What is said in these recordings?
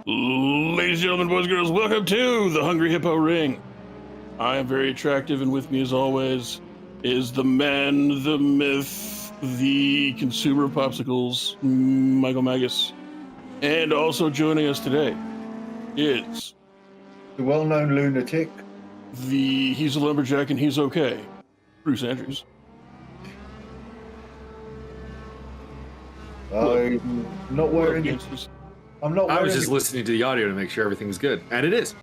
Ladies and gentlemen, boys and girls, welcome to the Hungry Hippo Ring. I am very attractive, and with me, as always, is the man, the myth, the consumer of popsicles, Michael Magus. And also joining us today is the well-known lunatic, he's a lumberjack and he's okay, Bruce Andrews. I'm not wearing it. I was just listening to the audio to make sure everything was good, and it is.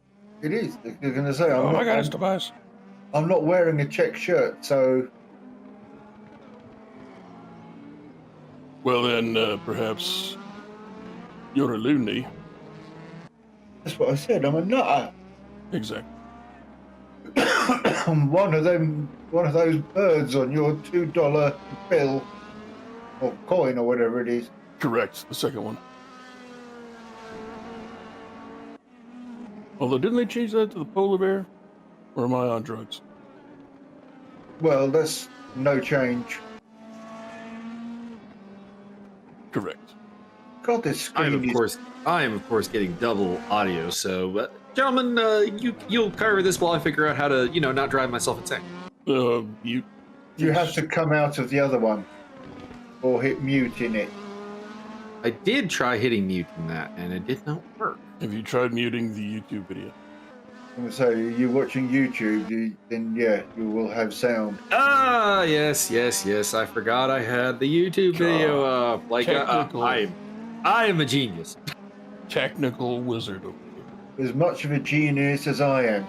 It is. You're going to say, oh my God, it's Tobias. I'm not wearing a check shirt, so. Well, then, perhaps you're a loony. That's what I said. I'm a nutter. Exactly. I'm one of those birds on your $2 bill or coin or whatever it is. Correct. The second one. Although, didn't they change that to the polar bear? Or am I on drugs? Well, that's no change. Correct. God, this screen I am of course getting double audio. So, gentlemen, you'll cover this while I figure out how to, not drive myself insane. You have to come out of the other one, or hit mute in it. I did try hitting mute in that, and it did not work. Have you tried muting the YouTube video? So you're watching YouTube, then yeah, you will have sound. Ah, yes. I forgot I had the YouTube video up. Like, I am a genius. Technical wizard. As much of a genius as I am.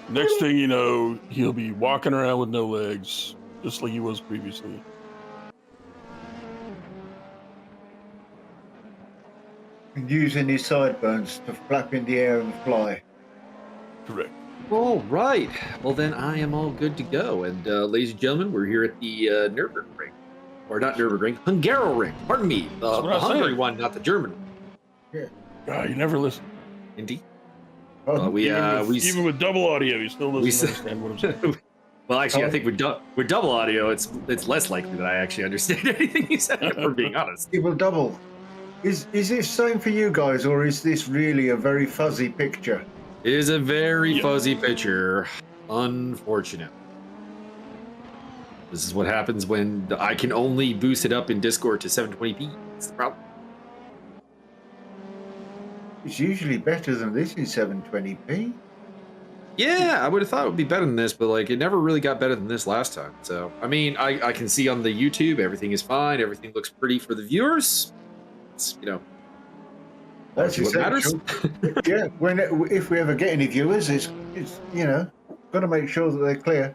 Next thing you know, he'll be walking around with no legs, just like he was previously. And using his sideburns to flap in the air and fly. Correct. All right. Well, then I am all good to go. And ladies and gentlemen, we're here at the Nürburgring. Or not Nürburgring, Hungaroring. Pardon me. The Hungary one, not the German one. Yeah. God, you never listen. Indeed. Even with double audio, you still doesn't understand what I'm saying. Well, actually, I think with double audio, it's less likely that I actually understand anything you said, if we're being honest. It will double. Is this same for you guys, or is this really a very fuzzy picture? It is a very fuzzy picture. Unfortunate. This is what happens when I can only boost it up in Discord to 720p. That's the problem. It's usually better than this in 720p. Yeah, I would have thought it would be better than this, but like it never really got better than this last time. So, I mean, I can see on the YouTube, everything is fine. Everything looks pretty for the viewers. It's, that's what matters. Yeah, if we ever get any viewers, it's got to make sure that they're clear.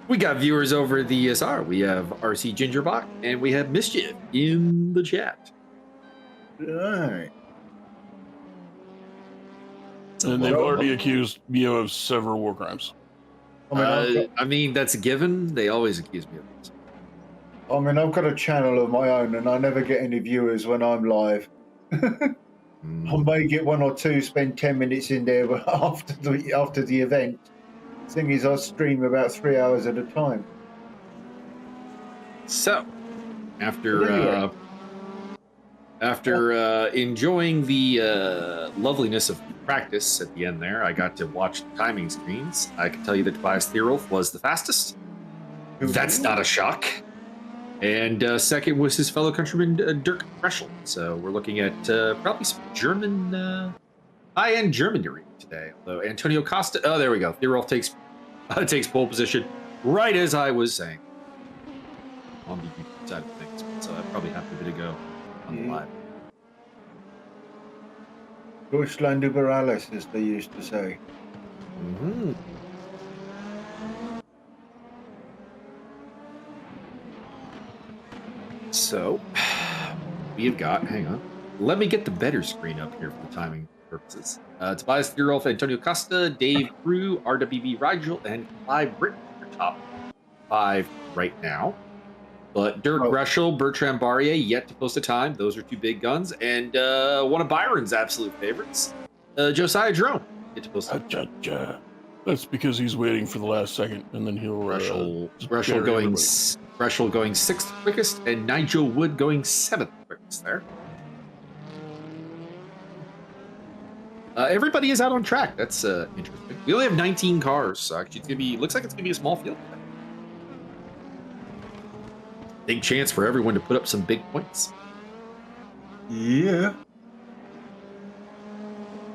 We got viewers over the ESR. We have RC Gingerbach and we have Mischief in the chat. Right. And they've already accused Mio of several war crimes. I mean, that's a given. They always accuse me of this. I mean, I've got a channel of my own, and I never get any viewers when I'm live. I may get one or two, spend 10 minutes in there after the event. The thing is, I stream about 3 hours at a time. So, after enjoying the loveliness of practice at the end there, I got to watch the timing screens. I can tell you that Tobias Thierolf was the fastest. That's not a shock. And second was his fellow countryman, Dirk Reschel. So we're looking at probably some German, high-end Germany today. Although Antonio Costa, oh, there we go. Thierolf takes pole position, right as I was saying. On the YouTube side of things. So I probably have a bit to go on the live. Deutschland über alles, as they used to say. Mm-hmm. So, we've got, hang on, let me get the better screen up here for the timing purposes. Tobias Thierolf, Antonio Costa, Dave Crew, RWB Rigel, and Clive Britton are top 5 right now. But Dirk Reschel, Bertrand Barrier, yet to post a time. Those are two big guns. And one of Byron's absolute favorites, Josiah Jerome, yet to post a time. That's because he's waiting for the last second, and then he'll Reschel going 6th quickest, and Nigel Wood going 7th quickest there. Everybody is out on track. That's interesting. We only have 19 cars, so actually it's gonna be. Looks like it's gonna be a small field. Big chance for everyone to put up some big points. Yeah.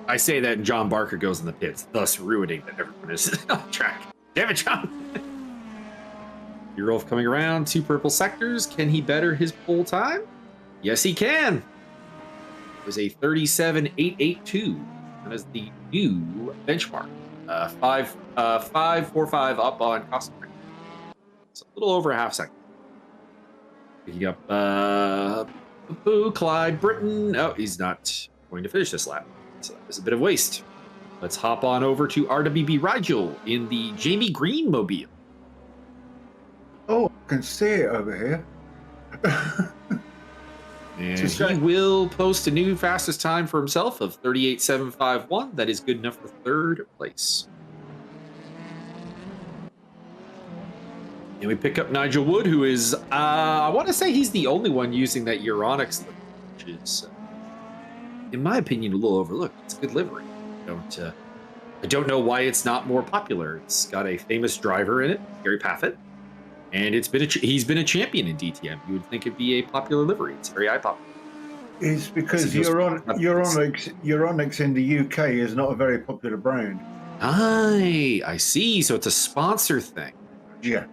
I say that, and John Barker goes in the pits, thus ruining that everyone is on track. Damn it, John! Eurolf coming around, 2 purple sectors. Can he better his pole time? Yes, he can. It was a 37.882. That is the new benchmark. 5.45 up on Costa. It's a little over a half second. Picking up Clyde Britton. Oh, he's not going to finish this lap. So that was a bit of waste. Let's hop on over to RWB Rigel in the Jamie Green mobile. Oh, I can see it over here. And he will post a new fastest time for himself of 38.751. That is good enough for 3rd place. And we pick up Nigel Wood, who is, I want to say he's the only one using that Euronics livery, which is, in my opinion, a little overlooked. It's a good livery. I don't know why it's not more popular. It's got a famous driver in it, Gary Paffett, and he's been a champion in DTM. You would think it'd be a popular livery. It's very eye-popping. It's because Euronics in the UK is not a very popular brand. I see. So it's a sponsor thing. Yeah.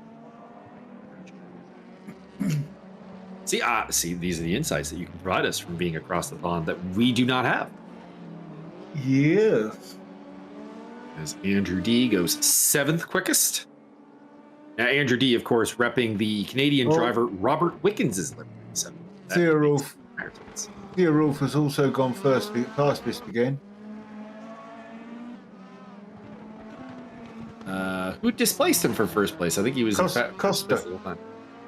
See, these are the insights that you can provide us from being across the pond that we do not have. Yes. As Andrew D goes 7th quickest. Now, Andrew D, of course, repping the Canadian driver Robert Wickens' livery. So Theorulf has also gone fastest again. Who displaced him for first place? I think he was Costa.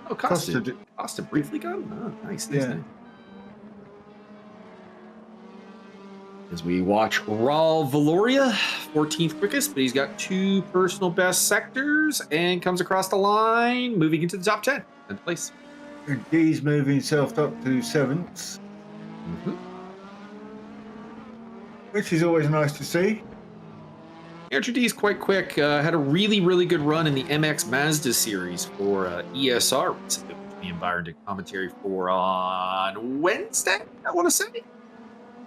Oh, Costa briefly got him? Oh, nice. Yeah. As we watch Raul Valoria, 14th quickest, but he's got 2 personal best sectors and comes across the line, moving into the top 10. 10th place. And D's moving himself up to 7th. Mm-hmm. Which is always nice to see. Andrew D is quite quick. Had a really, really good run in the MX Mazda series for ESR recently, which me and Byron did commentary for on Wednesday, I want to say.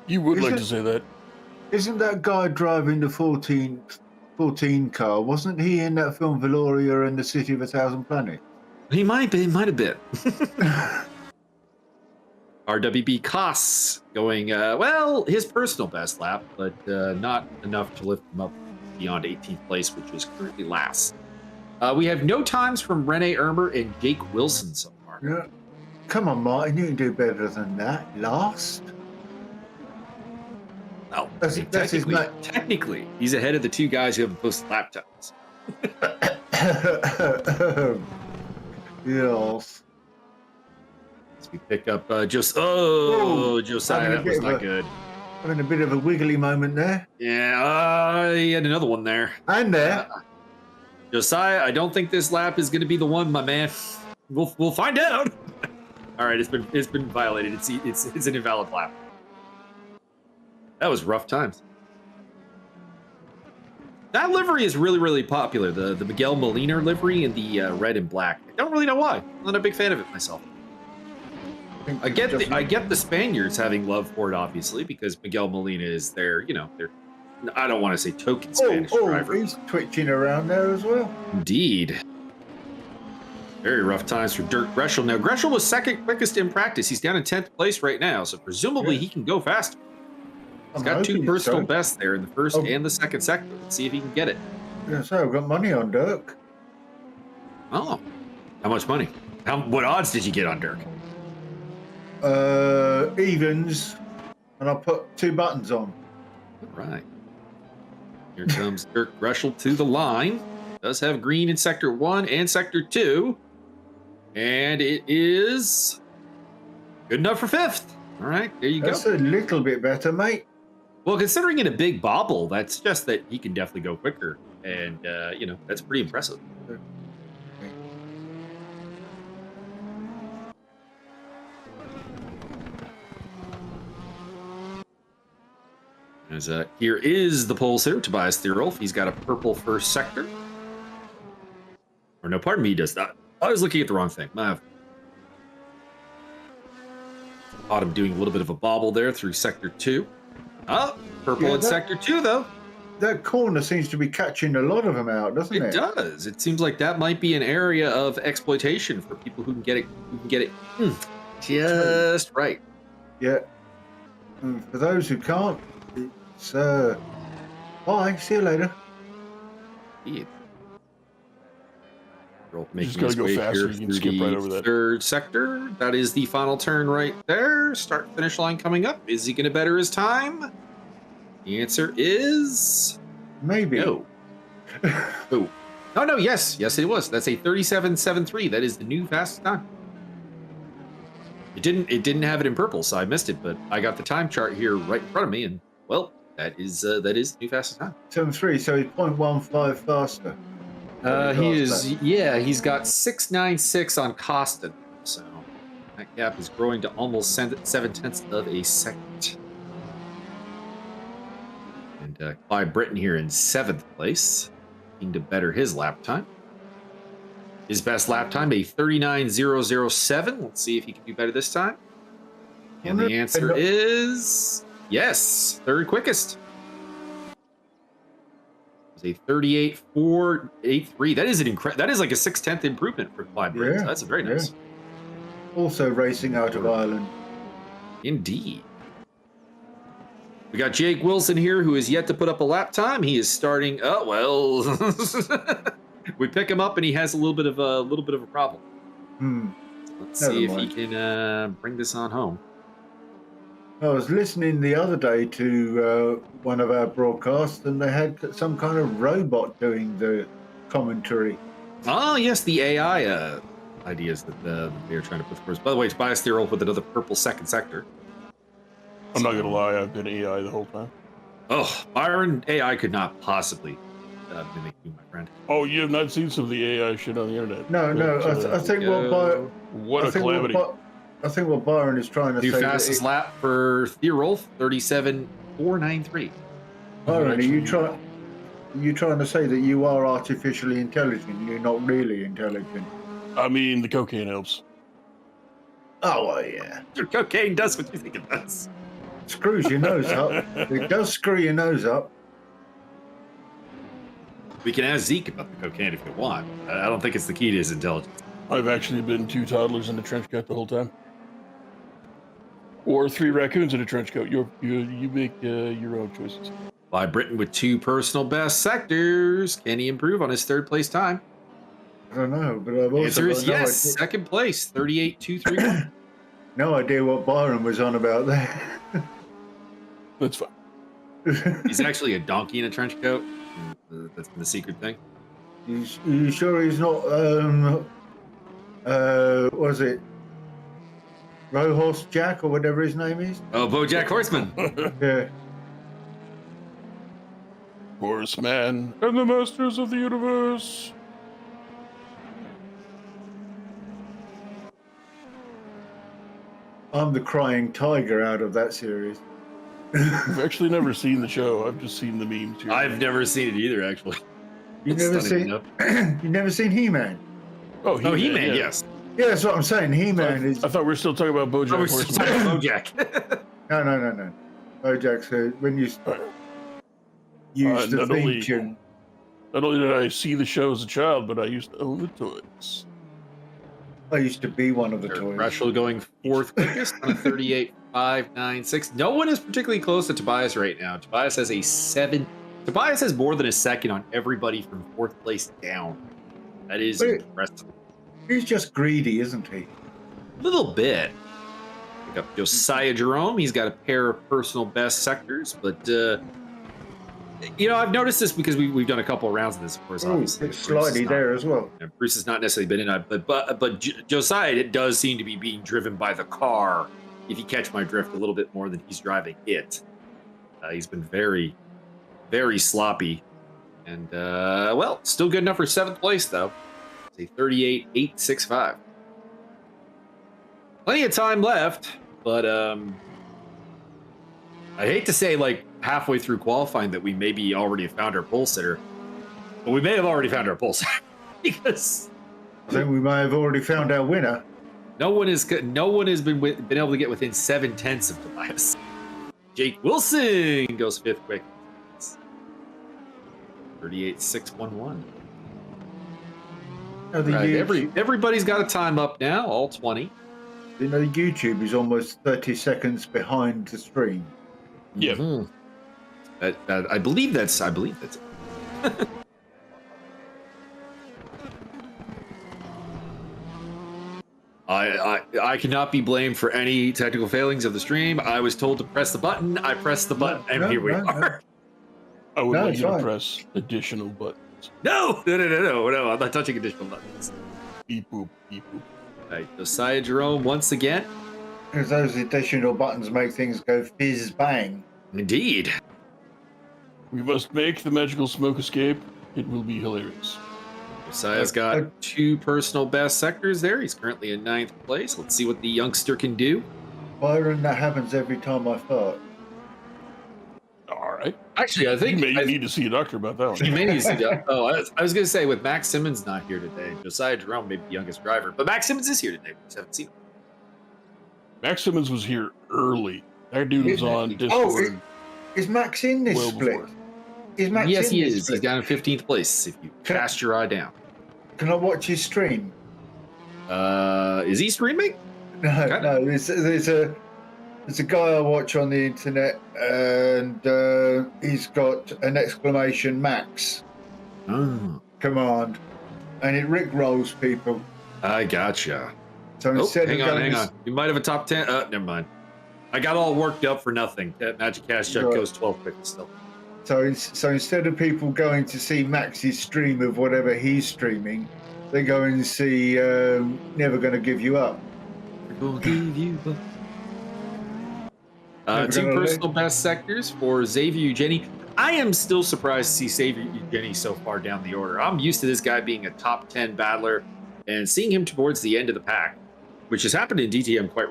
You would like to say that. Isn't that guy driving the 14 car? Wasn't he in that film Valoria and the City of a Thousand Planets? He might have been. RWB Koss going, his personal best lap, but not enough to lift him up beyond 18th place, which is currently last. We have no times from Rene Ermer and Jake Wilson so far. Yeah. Come on, Martin, you can do better than that. Last? No, technically, he's ahead of the 2 guys who have posted lap times. Yes. As we pick up Josiah, that was not good. Having a bit of a wiggly moment there. Yeah, he had another one there. And there. Josiah, I don't think this lap is going to be the one, my man. We'll find out. All right, it's been violated. It's an invalid lap. That was rough times. That livery is really, really popular. The Miguel Molina livery in the red and black. I don't really know why. I'm not a big fan of it myself. I get the Spaniards having love for it, obviously, because Miguel Molina is their, I don't want to say token Spanish driver. He's twitching around there as well. Indeed. Very rough times for Dirk Greshel. Now, Greshel was 2nd quickest in practice. He's down in 10th place right now, so presumably he can go faster. He's got 2 personal bests there in the 1st and the 2nd sector. Let's see if he can get it. Yeah, so I've got money on Dirk. Oh. How much money? What odds did you get on Dirk? Evens, and I put 2 buttons on. All right. Here comes Dirk Greshel to the line. Does have green in sector 1 and sector 2. And it is good enough for 5th. All right, there you go. That's a little bit better, mate. Well, considering it a big bobble, that suggests that he can definitely go quicker. And, that's pretty impressive. As here is the pole sitter, Tobias Thierolf. He's got a purple first sector. Or no, pardon me, he does not. I was looking at the wrong thing. Caught him doing a little bit of a bobble there through sector 2. Oh, purple at sector 2, though. That corner seems to be catching a lot of them out, doesn't it? It does. It seems like that might be an area of exploitation for people who can get it, just right. Yeah. And for those who can't, it's bye. See you later. Indeed. Just gotta go faster. You can skip right over that. Third sector. That is the final turn right there. Start finish line coming up. Is he going to better his time? The answer is maybe. No. Oh. No. Yes, it was. That's a 37.73. That is the new fastest time. It didn't have it in purple, so I missed it. But I got the time chart here right in front of me, and well, that is the new fastest time. 7.3. So he's 0.15 faster. He's got 6.96 on Costin, so that gap is growing to almost 7/10 of a second. And Clyde Britton here in 7th place, looking to better his lap time. His best lap time, a 39.007. Let's see if he can do better this time. And the answer is yes, third quickest. A 38.483. That is that is like a 6/10 improvement for Clyde Britton. Yeah, So that's very nice. Also racing out of Ireland. Indeed. We got Jake Wilson here, who is yet to put up a lap time. He is starting. Oh well, we pick him up, and he has a little bit of a problem. Let's see if he can bring this on home. I was listening the other day to one of our broadcasts, and they had some kind of robot doing the commentary. Oh yes, the AI ideas that they are trying to put forth. By the way, Tobias Thierolf with another purple second sector. I'm not gonna lie, I've been AI the whole time. Oh, Byron, AI could not possibly mimic you, my friend. Oh, you have not seen some of the AI shit on the internet? No. I think what a calamity. I think what Byron is trying to say. New fastest lap for Thierolf, 37.493. Byron, are you trying to say that you are artificially intelligent? You're not really intelligent. I mean, the cocaine helps. Oh, well, yeah. Your cocaine does what you think it does. Screws your nose up. It does screw your nose up. We can ask Zeke about the cocaine if you want. I don't think it's the key to his intelligence. I've actually been 2 toddlers in a trench coat the whole time. Or 3 raccoons in a trench coat. You make your own choices. By Britain with 2 personal best sectors. Can he improve on his 3rd place time? I don't know, but I've also answer is yes. 2nd place, 38.231. No idea what Byron was on about there. That's fine. He's actually a donkey in a trench coat. That's the secret thing. You sure he's not? Was it Rohorse Jack or whatever his name is? Oh, BoJack Horseman. Yeah. Horseman and the Masters of the Universe. I'm the crying tiger out of that series. I've actually never seen the show. I've just seen the memes here. I've never seen it either, actually. You never seen He-Man? Oh, He-Man, yeah. Yes. Yeah, that's what I'm saying. He-Man is. I thought we were still talking about BoJack Horseman. BoJack. No. BoJack. When you used the theme tune. Not only did I see the show as a child, but I used to own the toys. I used to be one of the toys. Rushell going 4th quickest on a 38.596. No one is particularly close to Tobias right now. Tobias has a 7. Tobias has more than a second on everybody from 4th place down. That is impressive. He's just greedy, isn't he? A little bit. Pick up Josiah Jerome. He's got a pair of personal best sectors, but I've noticed this because we've done a couple of rounds of this, of course. Obviously, it's slidey there as well. Bruce has not necessarily been in, but Josiah, it does seem to be being driven by the car. If you catch my drift, a little bit more than he's driving it. He's been very, very sloppy, and still good enough for 7th place though. It's a 38.865. Plenty of time left, but I hate to say, like, halfway through qualifying that we maybe already found our pole sitter. But we may have already found our pole sitter because I think we may have already found our winner. no one has been able to get within 7/10 of Tobias. Jake Wilson goes 5th quick. 38.611. Everybody's got a time up now, all 20. You know, YouTube is almost 30 seconds behind the stream. Yeah. Mm-hmm. I believe that's it. I cannot be blamed for any technical failings of the stream. I was told to press the button. I pressed the button, and here we are. I would like you to press additional buttons. No, I'm not touching additional buttons. Beep boop, beep boop. Right, Josiah Jerome once again. Because those additional buttons make things go fizz bang. Indeed. We must make the magical smoke escape. It will be hilarious. Josiah's got 2 personal best sectors there. He's currently in 9th place. Let's see what the youngster can do. Byron, that happens every time I fart. All right. Actually, I think you need to see a doctor about that one. You may need to see that. Oh, I was going to say, with Max Simmons not here today, Josiah Jerome may be the youngest driver, but Max Simmons is here today. We just haven't seen him. Max Simmons was here early. That dude was on Discord. Is Max in this split? Is Max yes, in he this is. split? He's down in 15th place if you cast your eye down. Can I watch his stream? Is he streaming? No, Okay. no. There's a guy I watch on the internet, and he's got an exclamation Max command, and it rickrolls people. I gotcha. So instead hang on. You might have a top 10. Never mind. I got all worked up for nothing. That Magic Cash Chuck goes 12 quick still. So instead of people going to see Max's stream of whatever he's streaming, they go and see Never Gonna Give You Up. We'll give you up. 2 personal best sectors for Xavier Eugeni. I am still surprised to see Xavier Eugeni so far down the order. I'm used to this guy being a top 10 battler, and seeing him towards the end of the pack, which has happened in DTM quite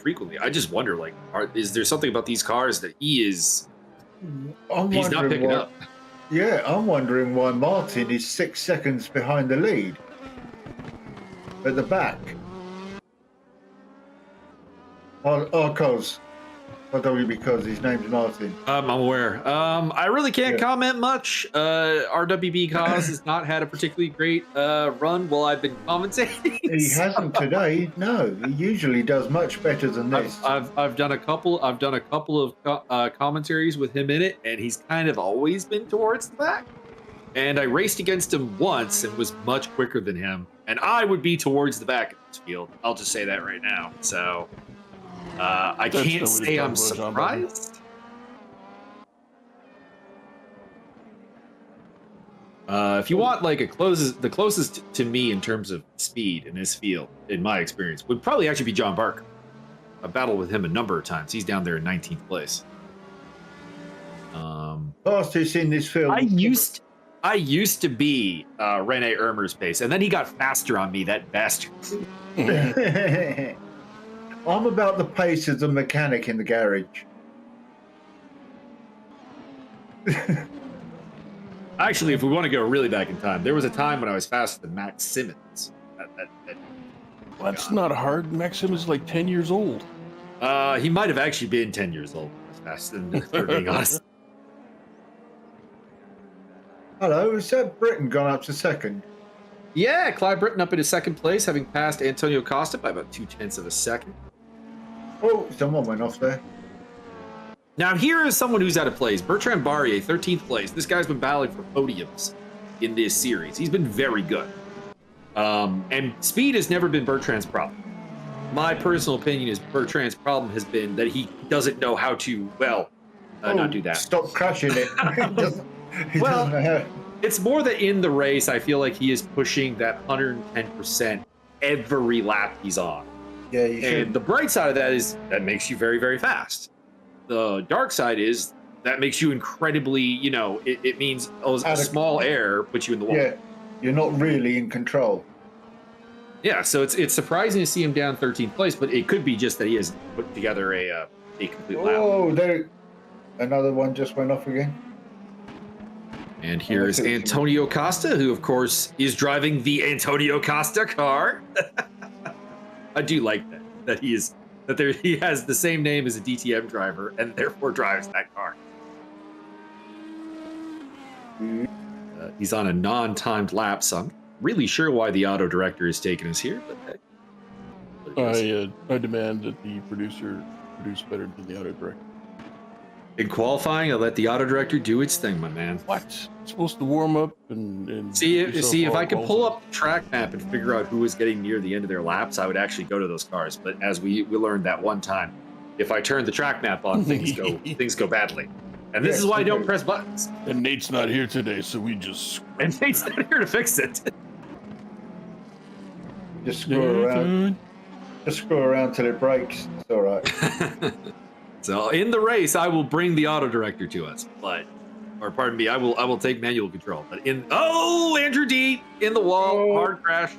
frequently. I just wonder, like, is there something about these cars that he's not picking up? Yeah, I'm wondering why Martin is 6 seconds behind the lead at the back. Because his name's Martin. I'm aware. I really can't comment much. RWB Cause has not had a particularly great run while I've been commentating. He hasn't today. No, he usually does much better than this. I've done a couple of commentaries with him in it, and he's kind of always been towards the back. And I raced against him once and was much quicker than him, and I would be towards the back of this field. I'll just say that right now. So. I can't say I'm surprised. If you want like the closest to me in terms of speed in this field, in my experience, would probably actually be John Barker. I battled with him a number of times. He's down there in 19th place. Fastest in this field. I used to be Rene Ermer's pace, and then he got faster on me, that bastard. I'm about the pace of the mechanic in the garage. Actually, if we want to go really back in time, there was a time when I was faster than Max Simmons. That's not hard. Max Simmons is like 10 years old. He might have actually been 10 years old. Faster than for being honest. Hello, has that Britain gone up to second? Yeah, Clive Britton up into 2nd place, having passed Antonio Costa by about 0.2 of a second. Oh, someone went off there. Now here is someone who's out of place. Bertrand Barrier, 13th place. This guy's been battling for podiums in this series. He's been very good. And speed has never been Bertrand's problem. My personal opinion is Bertrand's problem has been that he doesn't know how to, not do that. Stop crashing it. He doesn't know how. It's more that in the race, I feel like he is pushing that 110% every lap he's on. Yeah, you should. And the bright side of that is that makes you very, very fast. The dark side is that makes you incredibly, it means a small error puts you in the wall. Yeah, you're not really in control. Yeah, so it's surprising to see him down 13th place, but it could be just that he has put together a complete lap. Oh, Another one just went off again. And here is Antonio Costa, who, of course, is driving the Antonio Costa car. I do like that he has the same name as a DTM driver and therefore drives that car. He's on a non-timed lap, so I'm really sure why the auto director is taking us here. But I demand that the producer produce better than the auto director. In qualifying, I'll let the auto director do its thing, my man. What? It's supposed to warm up and see if I could pull up the track map and figure out who was getting near the end of their laps, I would actually go to those cars. But as we learned that one time, if I turn the track map on, things go badly. And this is why I don't press buttons. And Nate's not here today, so we just... And Nate's not here to fix it. Just screw around. Just screw around till it breaks. It's all right. So in the race, I will bring the auto director to us, or pardon me, I will take manual control. But Andrew D in the wall, hard crash.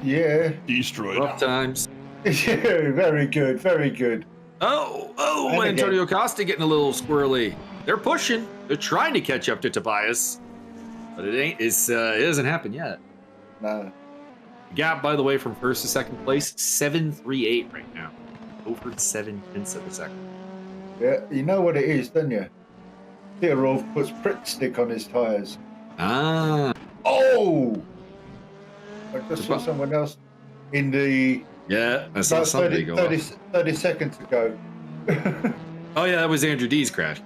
Yeah. Destroyed. Rough times. Yeah, very good, very good. Oh, Antonio Costa getting a little squirrely. They're pushing. They're trying to catch up to Tobias, but it hasn't happened yet. No. Gap, by the way, from first to second place, 7.38 right now, over 7/10 of a second. Yeah, you know what it is, don't you? Theorov puts Pritt stick on his tyres. Ah. Oh! I just saw someone else in the... Yeah, I saw somebody go 30 seconds ago. Oh, yeah, that was Andrew D's crash.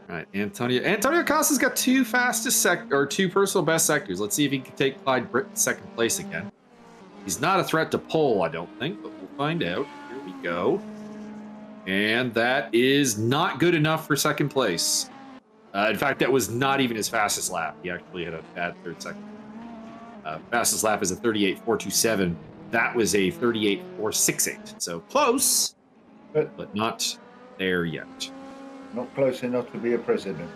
All right, Antonio Costa's got two personal best sectors. Let's see if he can take Clyde Britt second place again. He's not a threat to pole, I don't think, but we'll find out. Here we go. And that is not good enough for second place. In fact, that was not even his fastest lap. He actually had a bad third second. Fastest lap is a 38.427. That was a 38.468. So close, but not there yet. Not close enough to be a president.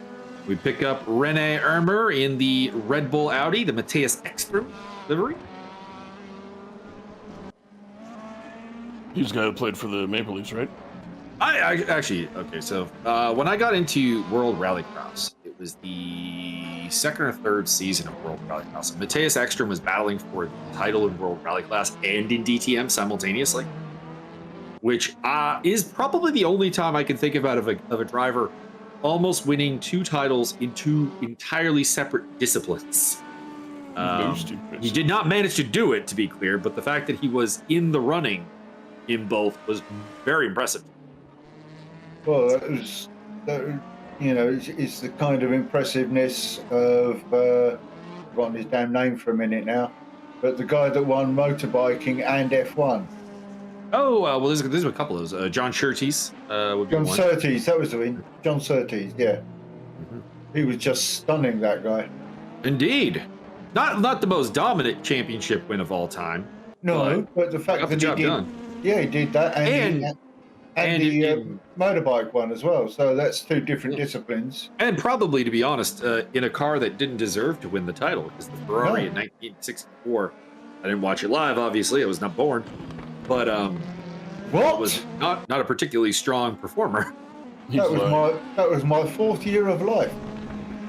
We pick up Rene Ermer in the Red Bull Audi, the Matthias Ekstrom livery. He's the guy that played for the Maple Leafs, right? I actually, okay, so when I got into World Rallycross, it was the second or third season of World Rallycross. Matthias Ekstrom was battling for the title in World Rallycross and in DTM simultaneously, which is probably the only time I can think about of a driver almost winning two titles in two entirely separate disciplines. He did not manage to do it, to be clear, but the fact that he was in the running in both was very impressive. Well, it's the kind of impressiveness of, forgotten his damn name for a minute now, but the guy that won motorbiking and F1. Oh, well, there's a couple of those. John Surtees would be John one. Surtees, that was the win. John Surtees, yeah. Mm-hmm. He was just stunning, that guy. Indeed. Not the most dominant championship win of all time. No, but the fact that he did, yeah, he did that, and the motorbike one as well. So that's two different disciplines. And probably, to be honest, in a car that didn't deserve to win the title, because the Ferrari in 1964, I didn't watch it live, obviously, I was not born, but was not a particularly strong performer. That was my fourth year of life.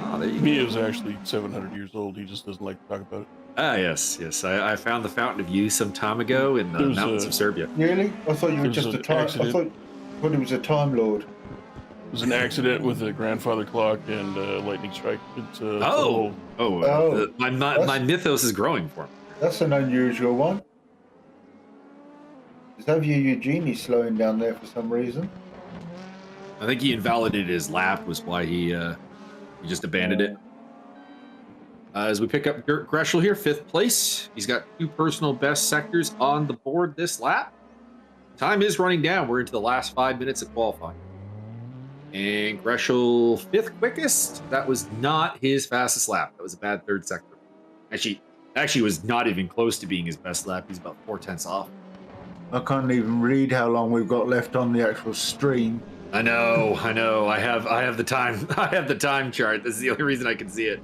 Oh, there you He is actually 700 years old. He just doesn't like to talk about it. Ah, yes. I found the Fountain of Youth some time ago in the mountains of Serbia. Really? I thought you were just a time. I thought he was a Time Lord. It was an accident with a grandfather clock and a lightning strike. It's my mythos is growing for me. That's an unusual one. Xavier Eugenie slowing down there for some reason. I think he invalidated his lap, was why he just abandoned it. As we pick up Gert Greschel here, 5th place. He's got 2 personal best sectors on the board this lap. Time is running down. We're into the last 5 minutes of qualifying. And Greschel, 5th quickest. That was not his fastest lap. That was a bad 3rd sector. Actually was not even close to being his best lap. He's about 4/10 off. I can't even read how long we've got left on the actual stream. I know. I have the time. I have the time chart. This is the only reason I can see it.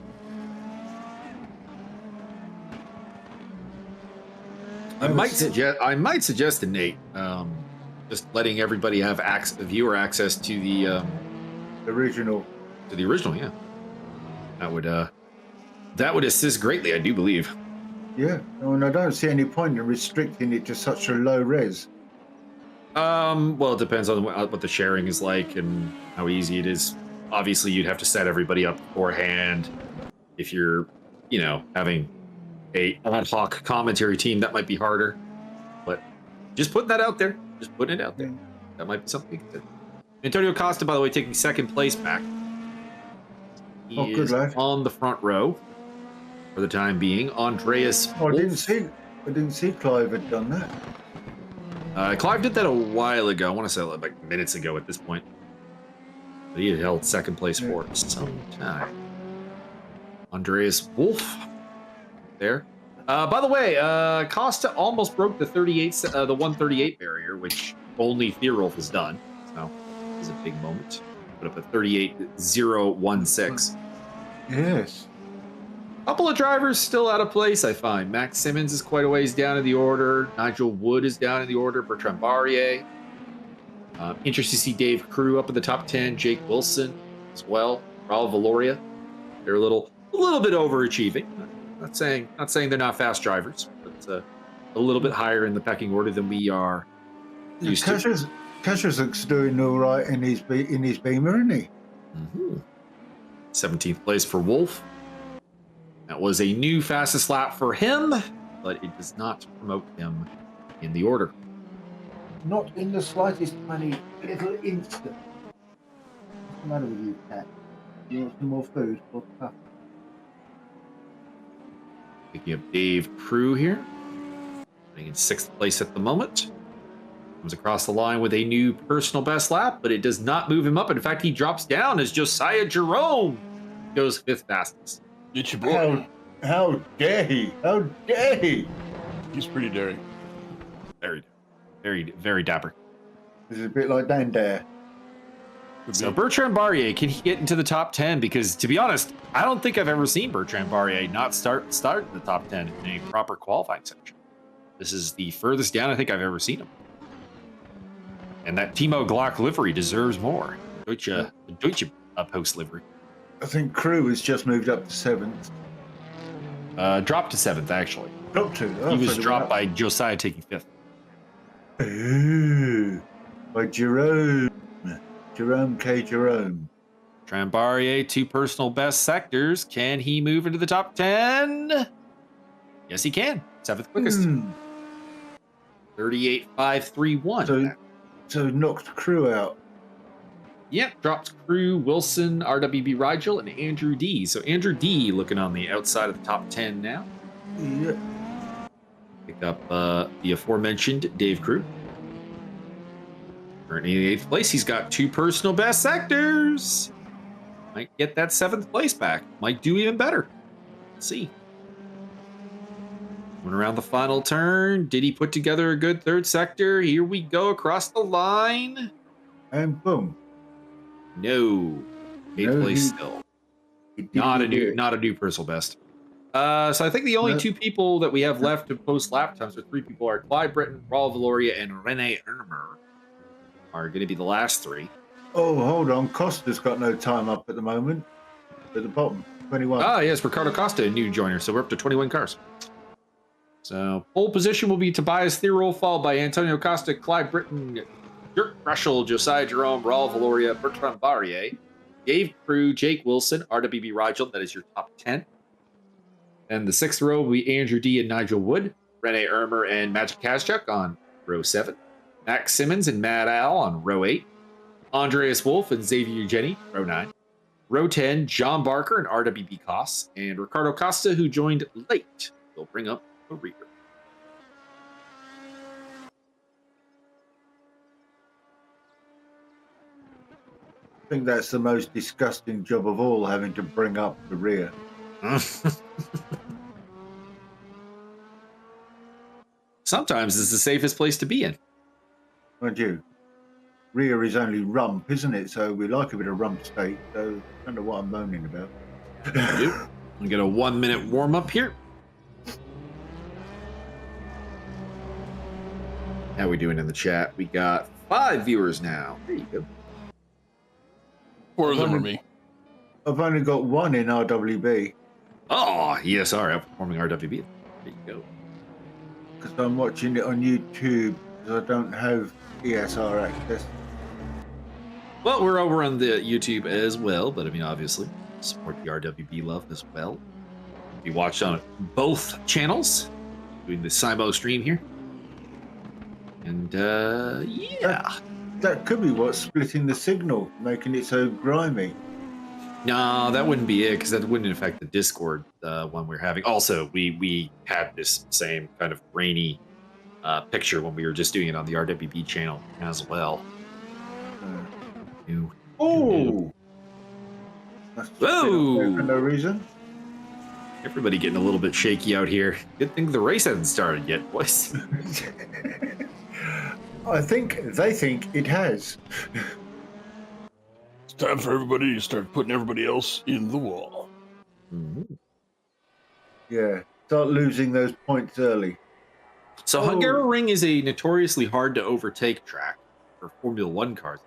I might suggest to Nate just letting everybody have viewer access to the original. To the original, yeah. That would assist greatly, I do believe. Yeah, and I don't see any point in restricting it to such a low res. Well, it depends on what the sharing is like and how easy it is. Obviously, you'd have to set everybody up beforehand. If you're, having a ad hoc commentary team, that might be harder. But just putting that out there. Just putting it out there. That might be something. Antonio Costa, by the way, taking second place back. He is on the front row for the time being. Andreas. Oh, I didn't see Clive had done that. Clive did that a while ago. I want to say like minutes ago at this point. But he had held second place for some time. Andreas Wolf there. By the way, Costa almost broke the 138 barrier, which only Theorolf has done. So it was a big moment. Put up a 38.016. Yes. Couple of drivers still out of place, I find. Max Simmons is quite a ways down in the order. Nigel Wood is down in the order. Bertrand Barrier. Interesting to see Dave Crew up in the top 10. Jake Wilson as well. Raul Valoria. They're a little bit overachieving. Not saying they're not fast drivers, but a little bit higher in the pecking order than we are used to. Kasherzuk's doing all right in his Beamer, isn't he? 17th place for Wolf. That was a new fastest lap for him, but it does not promote him in the order. Not in the slightest tiny little instant. What's the matter with you, Cat? You want some more food or stuff? Picking up Dave Crew here. In 6th place at the moment. Comes across the line with a new personal best lap, but it does not move him up. In fact, he drops down as Josiah Jerome goes 5th fastest. It's your boy. How dare he? How dare he? He's pretty daring. Very, very, very dapper. This is a bit like Dan Dare. So Bertrand Barrier, can he get into the top 10? Because to be honest, I don't think I've ever seen Bertrand Barrier not start in the top 10 in a proper qualifying section. This is the furthest down I think I've ever seen him. And that Timo Glock livery deserves more. Deutsche post livery. I think Crew has just moved up to 7th. Dropped to 7th, actually. Dropped to? He was dropped by Josiah taking 5th. Ooh, by Jerome. Jerome K. Jerome. Trambarrier, 2 personal best sectors. Can he move into the top 10? Yes, he can. 7th quickest. 38.531. So knocked Crew out. Yep, dropped Crew, Wilson, RWB Rigel, and Andrew D. So Andrew D looking on the outside of the top 10 now. Yeah. Pick up the aforementioned Dave Crew. Currently in 8th place. He's got 2 personal best sectors. Might get that 7th place back. Might do even better. Let's see. Went around the final turn. Did he put together a good 3rd sector? Here we go across the line. And boom. No. 8th place still. Not a new personal best. So I think the only 2 people that we have left to post lap times, or 3 people, are Clyde Britton, Raul Valoria, and Rene Ermer. Are going to be the last 3. Oh, hold on. Costa's got no time up at the moment. At the bottom, 21. Ah, yes, Ricardo Costa, a new joiner. So we're up to 21 cars. So pole position will be Tobias Therold, followed by Antonio Costa, Clyde Britton, Dirk Rushell, Josiah Jerome, Raul Valoria, Bertrand Barrier, Dave Crew, Jake Wilson, RWB Rigel. That is your top 10. And the 6th row will be Andrew D. and Nigel Wood, Rene Ermer and Magic Kazchuk on row 7. Max Simmons and Matt Al on row 8. Andreas Wolf and Xavier Jenny, row 9. Row 10, John Barker and RWB Koss. And Ricardo Costa, who joined late, will bring up the rear. I think that's the most disgusting job of all, having to bring up the rear. Sometimes it's the safest place to be in. Mind you, rear is only rump, isn't it? So we like a bit of rump steak, so I don't know what I'm moaning about. We get a 1-minute warm-up here. How we doing in the chat? We got 5 viewers now. There you go. 4 of them are me. I've only got 1 in RWB Oh, ESR outperforming RWB. There you go. because I'm watching it on YouTube because I don't have ESR access. Well, we're over on the YouTube as well, but I mean, obviously, support the RWB love as well. We watched on both channels, doing the Simo stream here. And, yeah. That could be what's splitting the signal, making it so grimy. No, that wouldn't be it, because that wouldn't affect the Discord one we're having. Also, we had this same kind of rainy picture when we were just doing it on the RWB channel as well. Oh! Whoa! For no reason. Everybody getting a little bit shaky out here. Good thing the race hasn't started yet, boys. They think it has. It's time for everybody to start putting everybody else in the wall. Mm-hmm. Yeah, start losing those points early. So Hungaroring is a notoriously hard to overtake track for Formula One cars,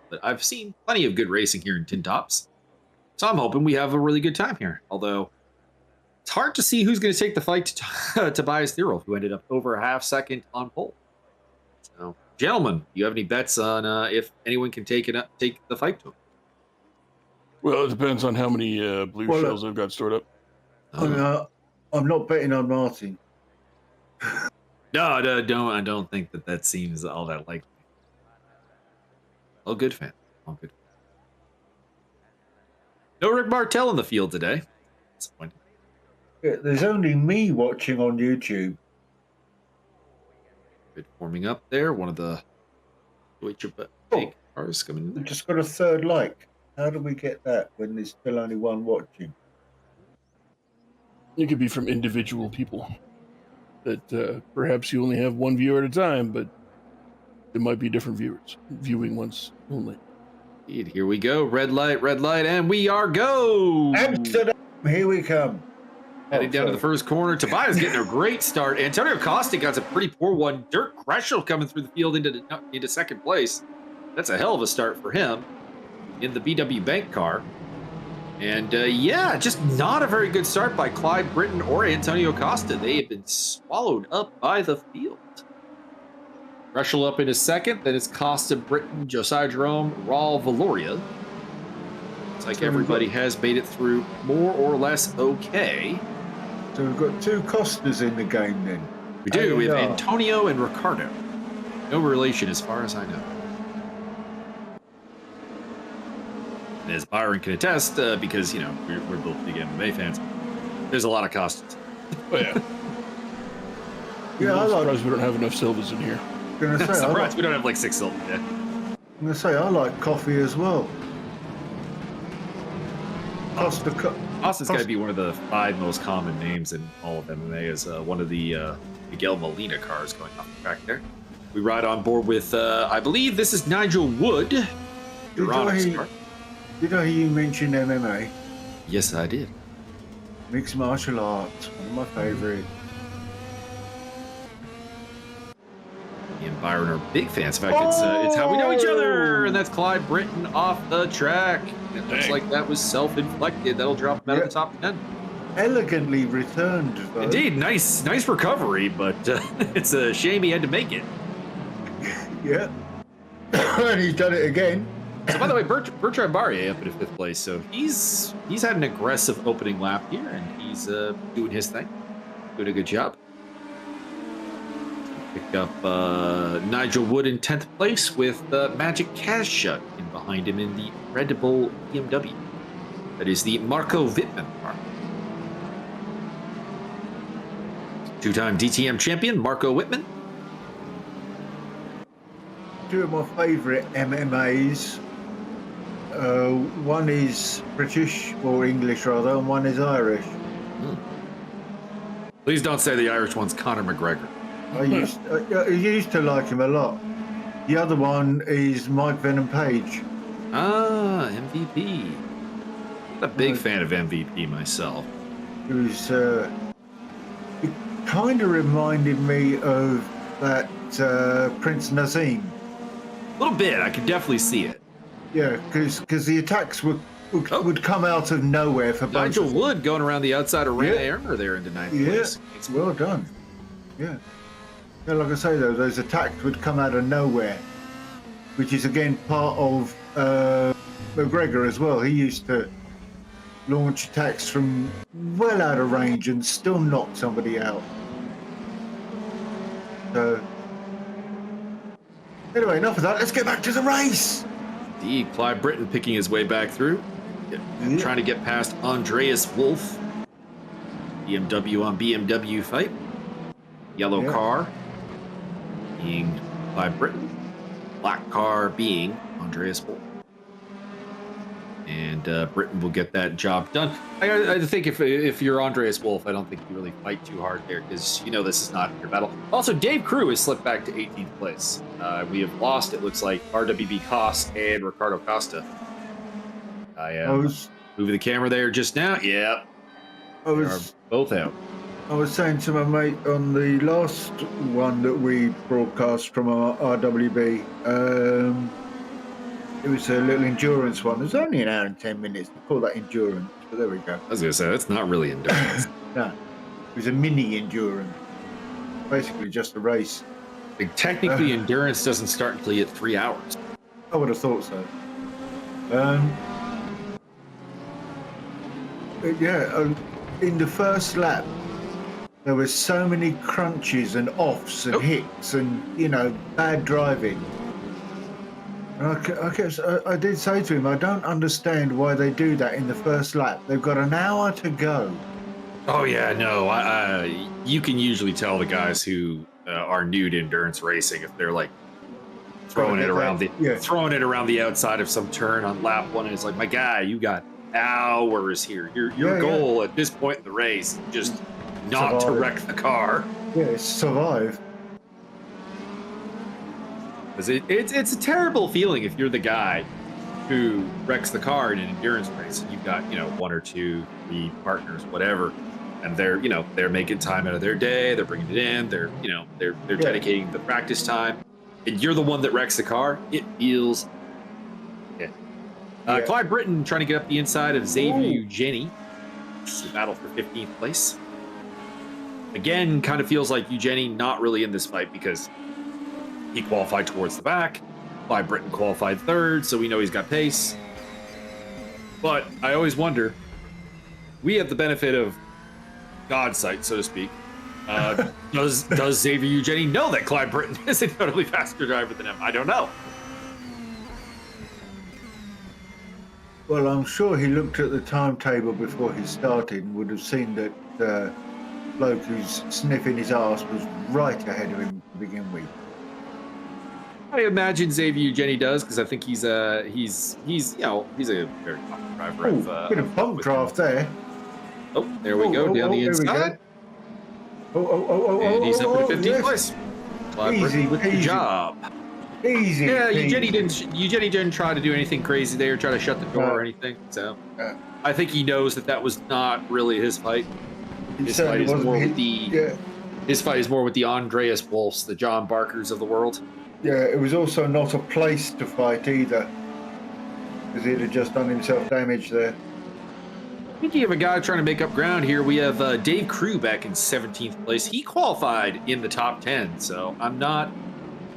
but I've seen plenty of good racing here in Tin Tops. So I'm hoping we have a really good time here. Although it's hard to see who's going to take the fight to Tobias Thierolf, who ended up over a half second on pole. So, gentlemen, do you have any bets on if anyone can take the fight to him? Well, it depends on how many blue shells I've got stored up. I'm not betting on Martin. No, I don't think that seems all that likely. All good fan. All good. No Rick Martel in the field today. Disappointing. Yeah, there's only me watching on YouTube. Good forming up there. One of the Deutsche cars coming in there. Just got a third like. How do we get that when there's still only one watching? It could be from individual people. That perhaps you only have one viewer at a time, but it might be different viewers viewing once only. Indeed. Here we go. Red light, and we are go. Amsterdam, here we come. Heading down to the first corner. Tobias getting a great start. Antonio Costa got a pretty poor one. Dirk Kreschel coming through the field into second place. That's a hell of a start for him in the BW Bank car. And yeah, just not a very good start by Clyde Britton or Antonio Costa. They have been swallowed up by the field. Kreschel up in his second. Then it's Costa, Britton, Josiah Jerome, Raul Valoria. It's like everybody has made it through more or less okay. So we've got 2 Costas in the game then. We do. We have Antonio and Ricardo. No relation as far as I know. And as Byron can attest, because, you know, we're both big MMA fans, there's a lot of Costas. Oh, yeah. I'm surprised we don't have enough Silvas in here. I'm surprised we don't have like 6 Silvas. Yeah. I'm going to say, I like coffee as well. Costa's got to be one of the 5 most common names in all of MMA as one of the Miguel Molina cars going off the track there. We ride on board with, I believe this is Nigel Wood. Did I hear you mention MMA? Yes, I did. Mixed martial arts, one of my favourite. Me and Byron are big fans. In fact, it's how we know each other. And that's Clyde Britton off the track. It looks like that was self-inflicted. That'll drop him out of the top 10. Elegantly returned, though. Indeed, nice recovery, but it's a shame he had to make it. Yeah. And he's done it again. So, by the way, Bertrand Barrier up in 5th place. So he's had an aggressive opening lap here, and he's doing his thing, doing a good job. Pick up Nigel Wood in 10th place with Magic Kazshut in behind him in the Red Bull BMW. That is the Marco Wittmann car. 2-time DTM champion Marco Wittmann. 2 of my favourite MMAs. One is British, or English rather, and one is Irish. Please don't say the Irish one's Conor McGregor. I used to like him a lot. The other one is Mike Venom Page. Ah, MVP. I'm a big fan of MVP myself. Who's it kind of reminded me of that Prince Nazim. A little bit. I can definitely see it. Yeah, because the attacks would come out of nowhere for both. Nigel Wood going around the outside of Rene Ermer there into ninth place. It's well done. Yeah. Yeah, like I say though, those attacks would come out of nowhere, which is again part of McGregor as well. He used to launch attacks from well out of range and still knock somebody out. So anyway, enough of that. Let's get back to the race. Indeed, Clive Britton picking his way back through, trying to get past Andreas Wolf. BMW on BMW fight. Yellow car being Clive Britton. Black car being Andreas Wolf. And Britton will get that job done. I think if you're Andreas Wolf, I don't think you really fight too hard there because you know this is not your battle. Also, Dave Crew has slipped back to 18th place. We have lost, it looks like, RWB Cost and Ricardo Costa. I am moving the camera there just now. Yeah, they are both out. I was saying to my mate on the last one that we broadcast from our RWB, it was a little endurance one. It was only an hour and 10 minutes. We call that endurance, but there we go. I was going to say, that's not really endurance. No, it was a mini endurance. Basically just a race. Like, technically, endurance doesn't start until you hit 3 hours. I would have thought so. In the first lap, there were so many crunches and offs and hits and, bad driving. And I did say to him, I don't understand why they do that in the first lap. They've got an hour to go. Oh, yeah, no. You can usually tell the guys who are new to endurance racing if they're like throwing it around the outside of some turn on lap one. And it's like, my guy, you got hours here. Your goal at this point in the race is just not to wreck the car. Yeah, survive. It's a terrible feeling if you're the guy who wrecks the car in an endurance race and you've got 1 or 2, 3 partners, whatever, and they're making time out of their day, they're bringing it in, they're dedicating the practice time, and you're the one that wrecks the car. It feels. Clive Britton trying to get up the inside of Xavier Eugenie. It's a battle for 15th place. Again, kind of feels like Eugenie not really in this fight because he qualified towards the back. Clive Britton qualified 3rd, so we know he's got pace. But I always wonder, we have the benefit of God's sight, so to speak. Does Xavier Eugenie know that Clive Britton is a totally faster driver than him? I don't know. Well, I'm sure he looked at the timetable before he started and would have seen that bloke who's sniffing his arse was right ahead of him to begin with. I imagine Xavier Eugenie does because I think he's a very confident driver. Bit of bump draft there. Oh, there we go down the inside. And he's up in 15th place. Easy with the job. Easy. Yeah, Eugenie didn't try to do anything crazy there, try to shut the door or anything. So I think he knows that was not really his fight. His fight is more with the Andreas Wolfs, the John Barkers of the world. Yeah, it was also not a place to fight either, because he'd have just done himself damage there. Speaking of a guy trying to make up ground here, we have Dave Crew back in 17th place. He qualified in the top 10, so I'm not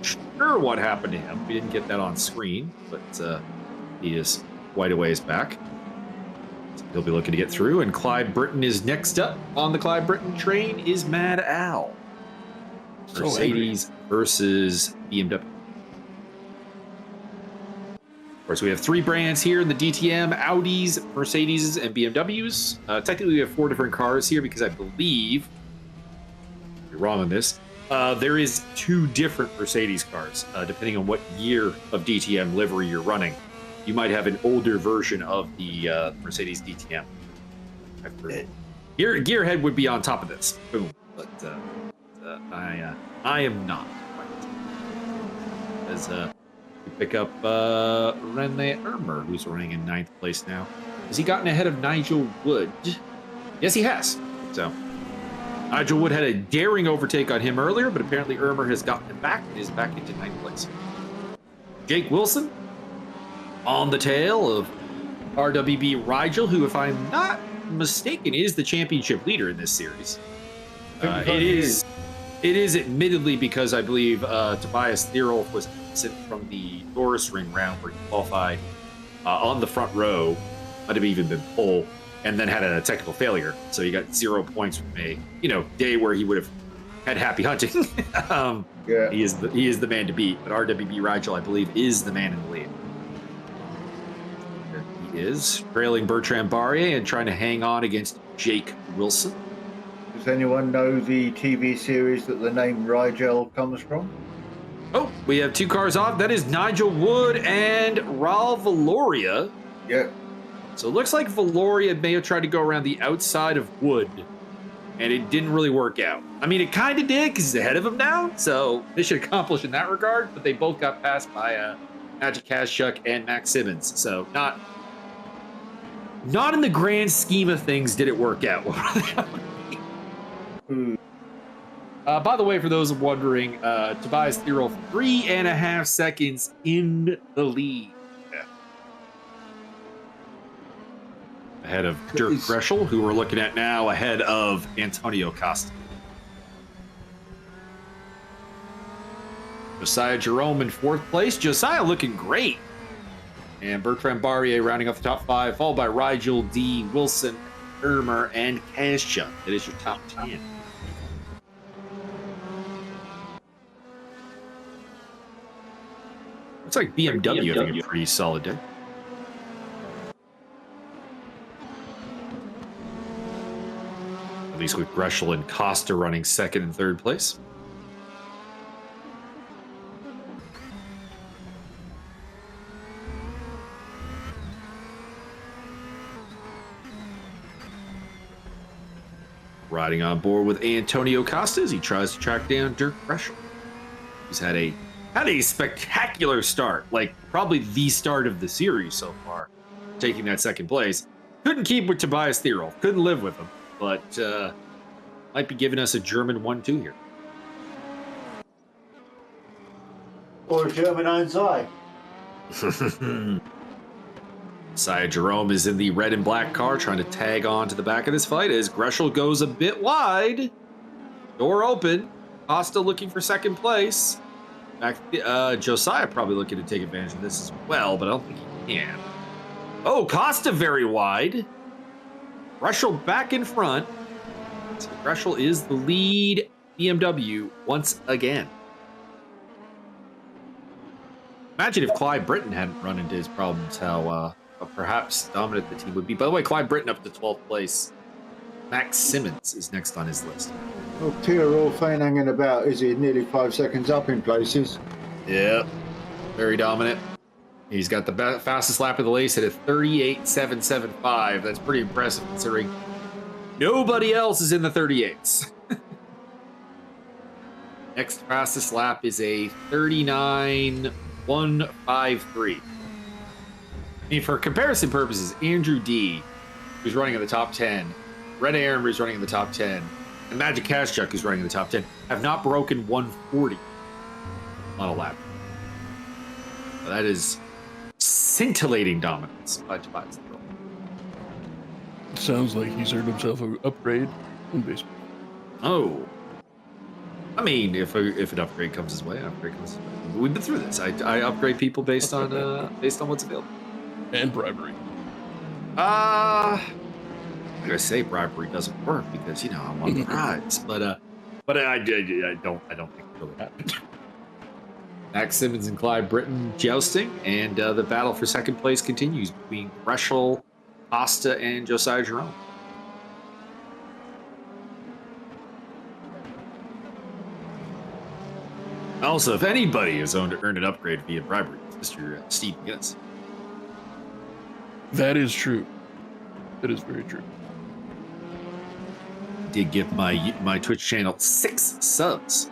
sure what happened to him. We didn't get that on screen, but he is quite a ways back. So he'll be looking to get through, and Clive Britton is next up on the Clive Britton train is Mad Al. Mercedes versus BMW. Of course, we have 3 brands here in the DTM: Audis, Mercedes, and BMWs. Technically, we have 4 different cars here because I believe, you're wrong on this, there is 2 different Mercedes cars, depending on what year of DTM livery you're running. You might have an older version of the Mercedes DTM. Gearhead would be on top of this. Boom. But I am not. As we pick up Rene Ermer, who's running in 9th place now. Has he gotten ahead of Nigel Wood? Yes, he has. So Nigel Wood had a daring overtake on him earlier, but apparently Ermer has gotten him back and is back into 9th place. Jake Wilson on the tail of RWB Rigel, who, if I'm not mistaken, is the championship leader in this series. It is admittedly because I believe Tobias Thierolf was absent from the Doris Ring round where he qualified on the front row, might have even been pole, and then had a technical failure. So he got 0 points from a day where he would have had happy hunting. Yeah. He is the man to beat. But RWB Rigel, I believe, is the man in the lead. There he is, trailing Bertrand Barrier and trying to hang on against Jake Wilson. Does anyone know the TV series that the name Rigel comes from? Oh, we have 2 cars off. That is Nigel Wood and Raul Valoria. Yeah. So it looks like Valoria may have tried to go around the outside of Wood, and it didn't really work out. I mean, it kind of did because he's ahead of him now, so mission accomplished in that regard, but they both got passed by Magic Kazchuk and Max Simmons. So not in the grand scheme of things did it work out. By the way, for those wondering, Tobias Thierolf 3.5 seconds in the lead. Ahead of Dirk Greschel, who we're looking at now, ahead of Antonio Costa. Josiah Jerome in 4th place. Josiah looking great. And Bertrand Barrier rounding off the top 5, followed by Rigel, D, Wilson, Ermer, and Kazchuk. That is your top 10. Looks like BMW having a pretty solid day. At least with Greschel and Costa running 2nd and 3rd place. Riding on board with Antonio Costa as he tries to track down Dirk Greschel. He's had a spectacular start, like probably the start of the series so far, taking that 2nd place. Couldn't keep with Tobias Thierolf, couldn't live with him, but might be giving us a German 1-2 here. Or a German Einzai. Sia Jerome is in the red and black car trying to tag on to the back of this fight as Greschel goes a bit wide. Door open. Costa looking for 2nd place. Josiah probably looking to take advantage of this as well, but I don't think he can. Oh, Costa very wide. Greschel back in front. So Greschel is the lead BMW once again. Imagine if Clyde Britton hadn't run into his problems, how perhaps dominant the team would be. By the way, Clyde Britton up to 12th place. Max Simmons is next on his list. Well, Thierolf ain't hanging about, is he? Nearly 5 seconds up in places. Yeah, very dominant. He's got the fastest lap of the race at a 38.775. That's pretty impressive considering nobody else is in the 38s. Next fastest lap is a 39.153. I mean, for comparison purposes, Andrew D, who's running in the top 10, Red Aaron, who's running in the top 10, and Magic Kazchuk, who's running in the top 10, have not broken 140 on a lap. So that is scintillating dominance by Tobias Thierolf. Sounds like he's earned himself an upgrade in baseball. Oh. I mean, if an upgrade comes his way, an upgrade comes his way. We've been through this. I upgrade people based on what's available. And bribery. I'm gonna say bribery doesn't work because I'm on the rise, but I don't think it really happened. Max Simmons and Clyde Britton jousting, and the battle for 2nd place continues between Greschel, Costa, and Josiah Jerome. Also, if anybody has earned an upgrade via bribery, it's Mr. Steve McGinnis. That is true. That is very true. Did give my Twitch channel 6 subs.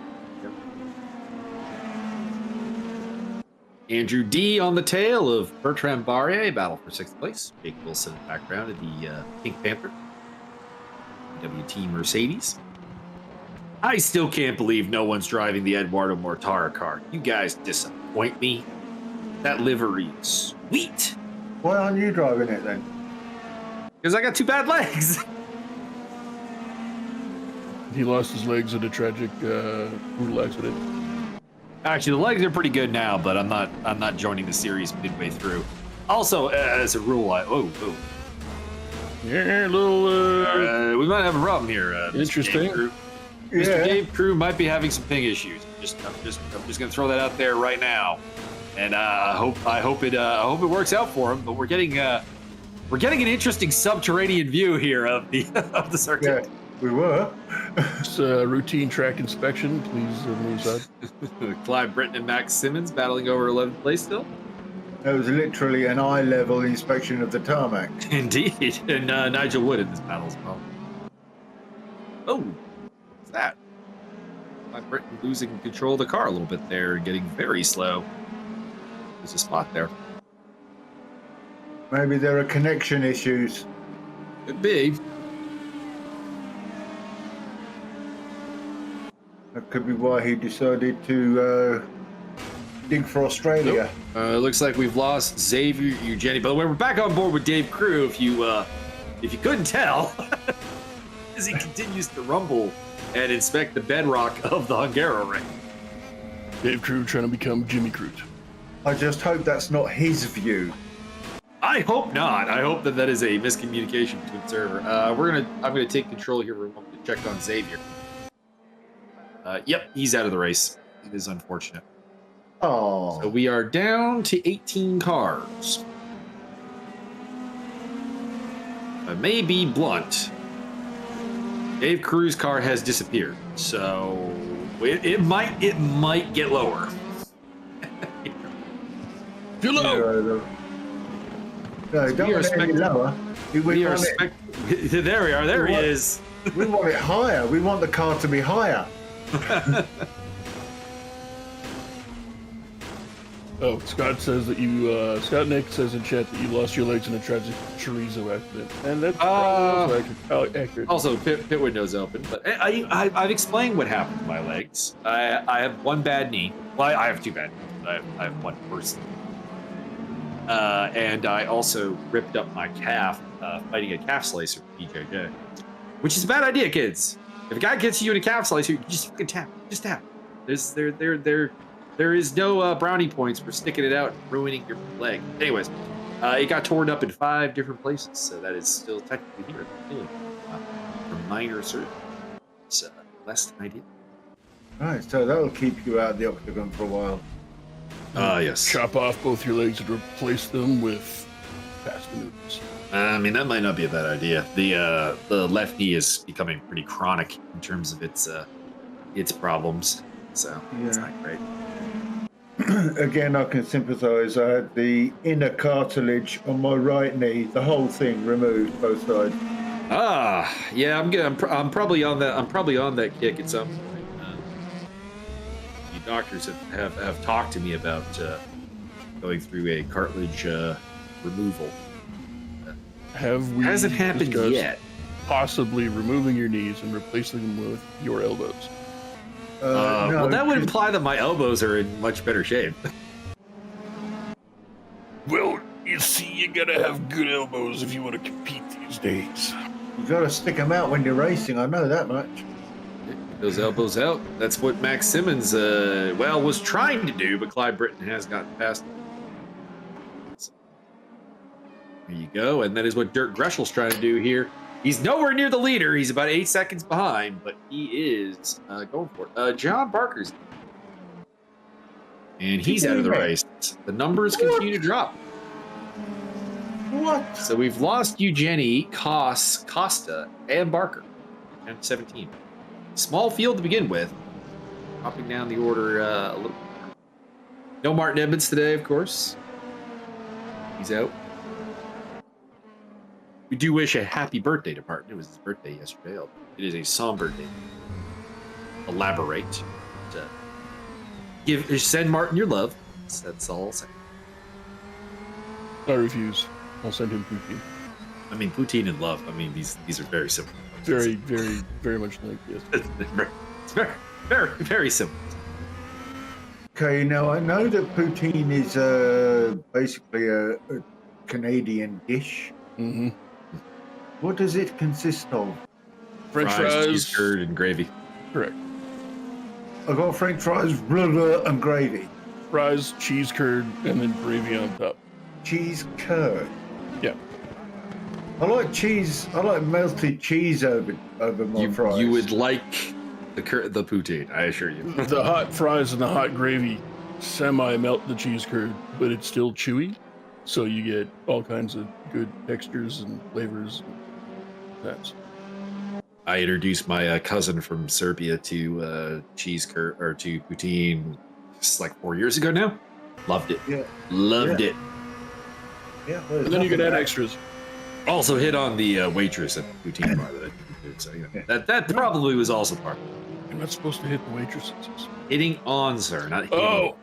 Andrew D on the tail of Bertrand Barrier, battle for 6th place. Jake Wilson in the background of the Pink Panther. WT Mercedes. I still can't believe no one's driving the Eduardo Mortara car. You guys disappoint me. That livery is sweet. Why aren't you driving it then? Because I got 2 bad legs. He lost his legs in a tragic brutal accident. Actually, the legs are pretty good now, but I'm not joining the series midway through. Also, as a rule, Yeah, a little. we might have a problem here. Interesting. Mr. Dave Crew might be having some ping issues. I'm just gonna throw that out there right now, and I hope it works out for him. But we're getting an interesting subterranean view here of the circuit. Yeah, we were. It's a routine track inspection. Please move aside. Clive Britton and Max Simmons battling over 11th place still. That was literally an eye-level inspection of the tarmac. Indeed, and Nigel Wood in this battle as well. Oh, what's that? Clive Britton losing control of the car a little bit there, getting very slow. There's a spot there. Maybe there are connection issues. Could be. That could be why he decided to dig for Australia. Nope. Looks like we've lost Xavier Eugeni. By the way, we're back on board with Dave Crew. If you couldn't tell, as he continues to rumble and inspect the bedrock of the Hungaroring. Dave Crew trying to become Jimmy Crute. I just hope that's not his view. I hope not. I hope that is a miscommunication between the server. I'm gonna take control here for a moment to check on Xavier. Yep, he's out of the race. It is unfortunate. Oh. So we are down to 18 cars. I may be blunt. Dave Crew's car has disappeared, so it might get lower. Too low. No, don't want it any lower. There we are. There he is. We want it higher. We want the car to be higher. Oh, Scott says that you, Scott Nick says in chat that you lost your legs in a tragic chorizo accident. And that's accurate. Also, pit window's open, but I've explained what happened to my legs. I have one bad knee. Well, I have 2 bad knees. I have one person. And I also ripped up my calf fighting a calf slicer for BJJ. Which is a bad idea, kids. If a guy gets you in a calf slicer, you just fucking tap. Just tap. There is no brownie points for sticking it out and ruining your leg. Anyways, it got torn up in 5 different places, so that is still technically here. For minor surgery. It's less than ideal. Right, so that'll keep you out of the octagon for a while. Yes. Chop off both your legs and replace them with fast maneuvers. I mean, that might not be a bad idea. The left knee is becoming pretty chronic in terms of its problems, so it's not great. Again, I can sympathise. I had the inner cartilage on my right knee, the whole thing removed, both sides. Yeah, I'm probably on that. I'm probably on that kick at some point. The doctors have talked to me about going through a cartilage removal. Hasn't happened yet. Possibly removing your knees and replacing them with your elbows. No, well, that would imply that my elbows are in much better shape. Well, you see, you gotta have good elbows if you want to compete these days. You gotta stick them out when you're racing, I know that much. Those elbows out. That's what Max Simmons, was trying to do, but Clive Britton has gotten past him. There you go, and that is what Dirk Greshel's trying to do here. He's nowhere near the leader. He's about 8 seconds behind, but he is going for it. John Barker's, and he's out of the race. The numbers continue to drop. What? So we've lost Eugeni, Costa, and Barker. 10-17. Small field to begin with. Dropping down the order a little more. No Martin Edmonds today, of course. He's out. We do wish a happy birthday to Martin. It was his birthday yesterday. It is a somber day. Elaborate. Send Martin your love. That's all I'll say. I refuse. I'll send him poutine. I mean, poutine and love. I mean, these are very similar. Very, very, very much like, yes. It's very, very, very simple. Okay, now I know that poutine is basically a Canadian dish. Mm-hmm. What does it consist of? French fries, cheese curd, and gravy. Correct. I got French fries, blah, blah, and gravy. Fries, cheese curd, and then gravy on top. Cheese curd. Yeah. I like cheese. I like melted cheese over my fries. You would like the poutine, I assure you. The hot fries and the hot gravy semi-melt the cheese curd, but it's still chewy. So you get all kinds of good textures and flavors. That's. I introduced my cousin from Serbia to cheese curd or to poutine just like 4 years ago now. Loved it. Yeah. Loved it. Yeah. And then you can add extras. Also hit on the waitress at the poutine bar that I did. So that probably was also part of it. You're not supposed to hit the waitresses. Hitting on, sir, not hitting. Oh.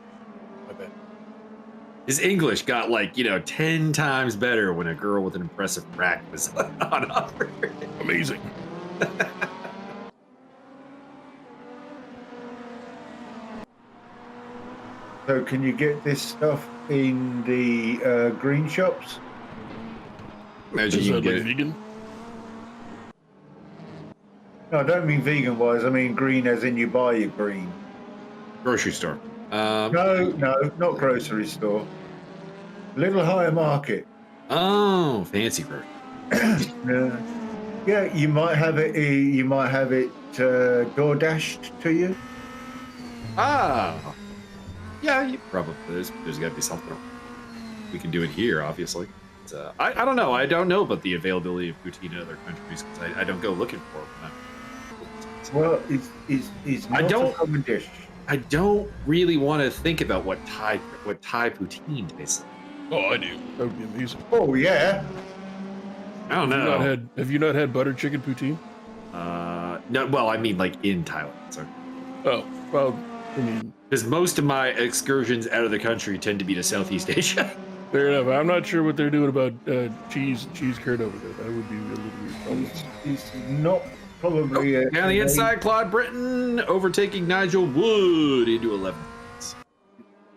My bad. His English got 10 times better when a girl with an impressive rack was on offer. Amazing. So can you get this stuff in the green shops? Imagine Is you that can like get it. vegan? No, I don't mean vegan wise. I mean green as in you buy your green. Grocery store. No, not grocery store. Little higher market. Oh, fancy bird. Yeah, you might have it. You might have it door dashed to you. Ah, yeah, you probably. There's got to be something. We can do it here, obviously. But, I don't know. I don't know about the availability of poutine in other countries because I don't go looking for it. Well, it's not a common dish. I don't really want to think about what Thai poutine tastes like. Oh, I do. That would be amazing. Oh yeah. I don't know. Have you not had butter chicken poutine? No. Well, I mean, in Thailand. So. Oh, well, I mean, Because most of my excursions out of the country tend to be to Southeast Asia. fair enough. I'm not sure what they're doing about cheese curd over there. That would be a little weird. It's not probably. Down the inside, Claude Britton overtaking Nigel Wood into 11th.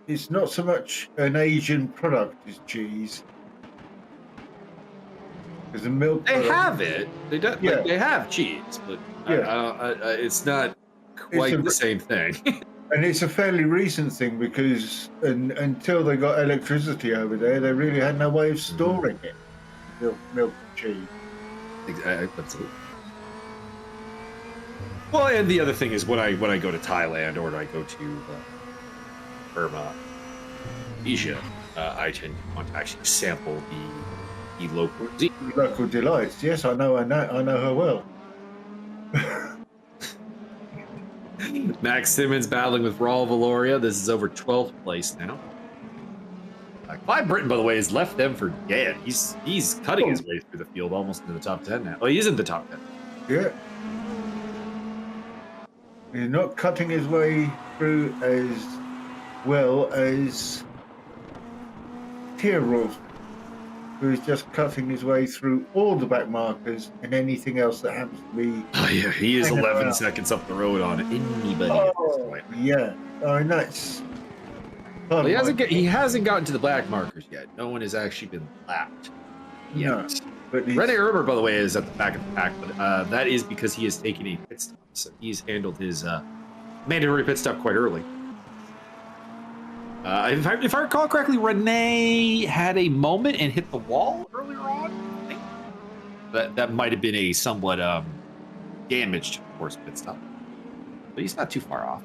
It's not so much an Asian product as cheese. There's a milk. They product. have it. They do. Yeah. They have cheese, but it's not quite the same thing. And it's a fairly recent thing because until they got electricity over there, they really had no way of storing it. Milk and cheese. Absolutely. Well, and the other thing is when I go to Thailand or I go to Burma, Asia, I tend to want to actually sample the local cuisine. Local delights. Yes, I know her well. Max Simmons battling with Raul Valoria. This is over 12th place now. Clyde Britton, by the way, has left them for dead. He's cutting his way through the field almost into the top 10 now. Well, he is in the top 10. Yeah. He's not cutting his way through as well as Tyrrell, who is just cutting his way through all the back markers and anything else that happens to be. Oh, yeah, he is 11 seconds up the road on anybody at this point. Yeah. I mean, that's. Well, he hasn't gotten to the black markers yet. No one has actually been lapped yet. No, but Rene Herbert, by the way, is at the back of the pack, but that is because he has taken a pit stop. So he's handled his mandatory pit stop quite early. If I recall correctly, Rene had a moment and hit the wall earlier on. I think that might have been a somewhat damaged horse pit stop, but he's not too far off.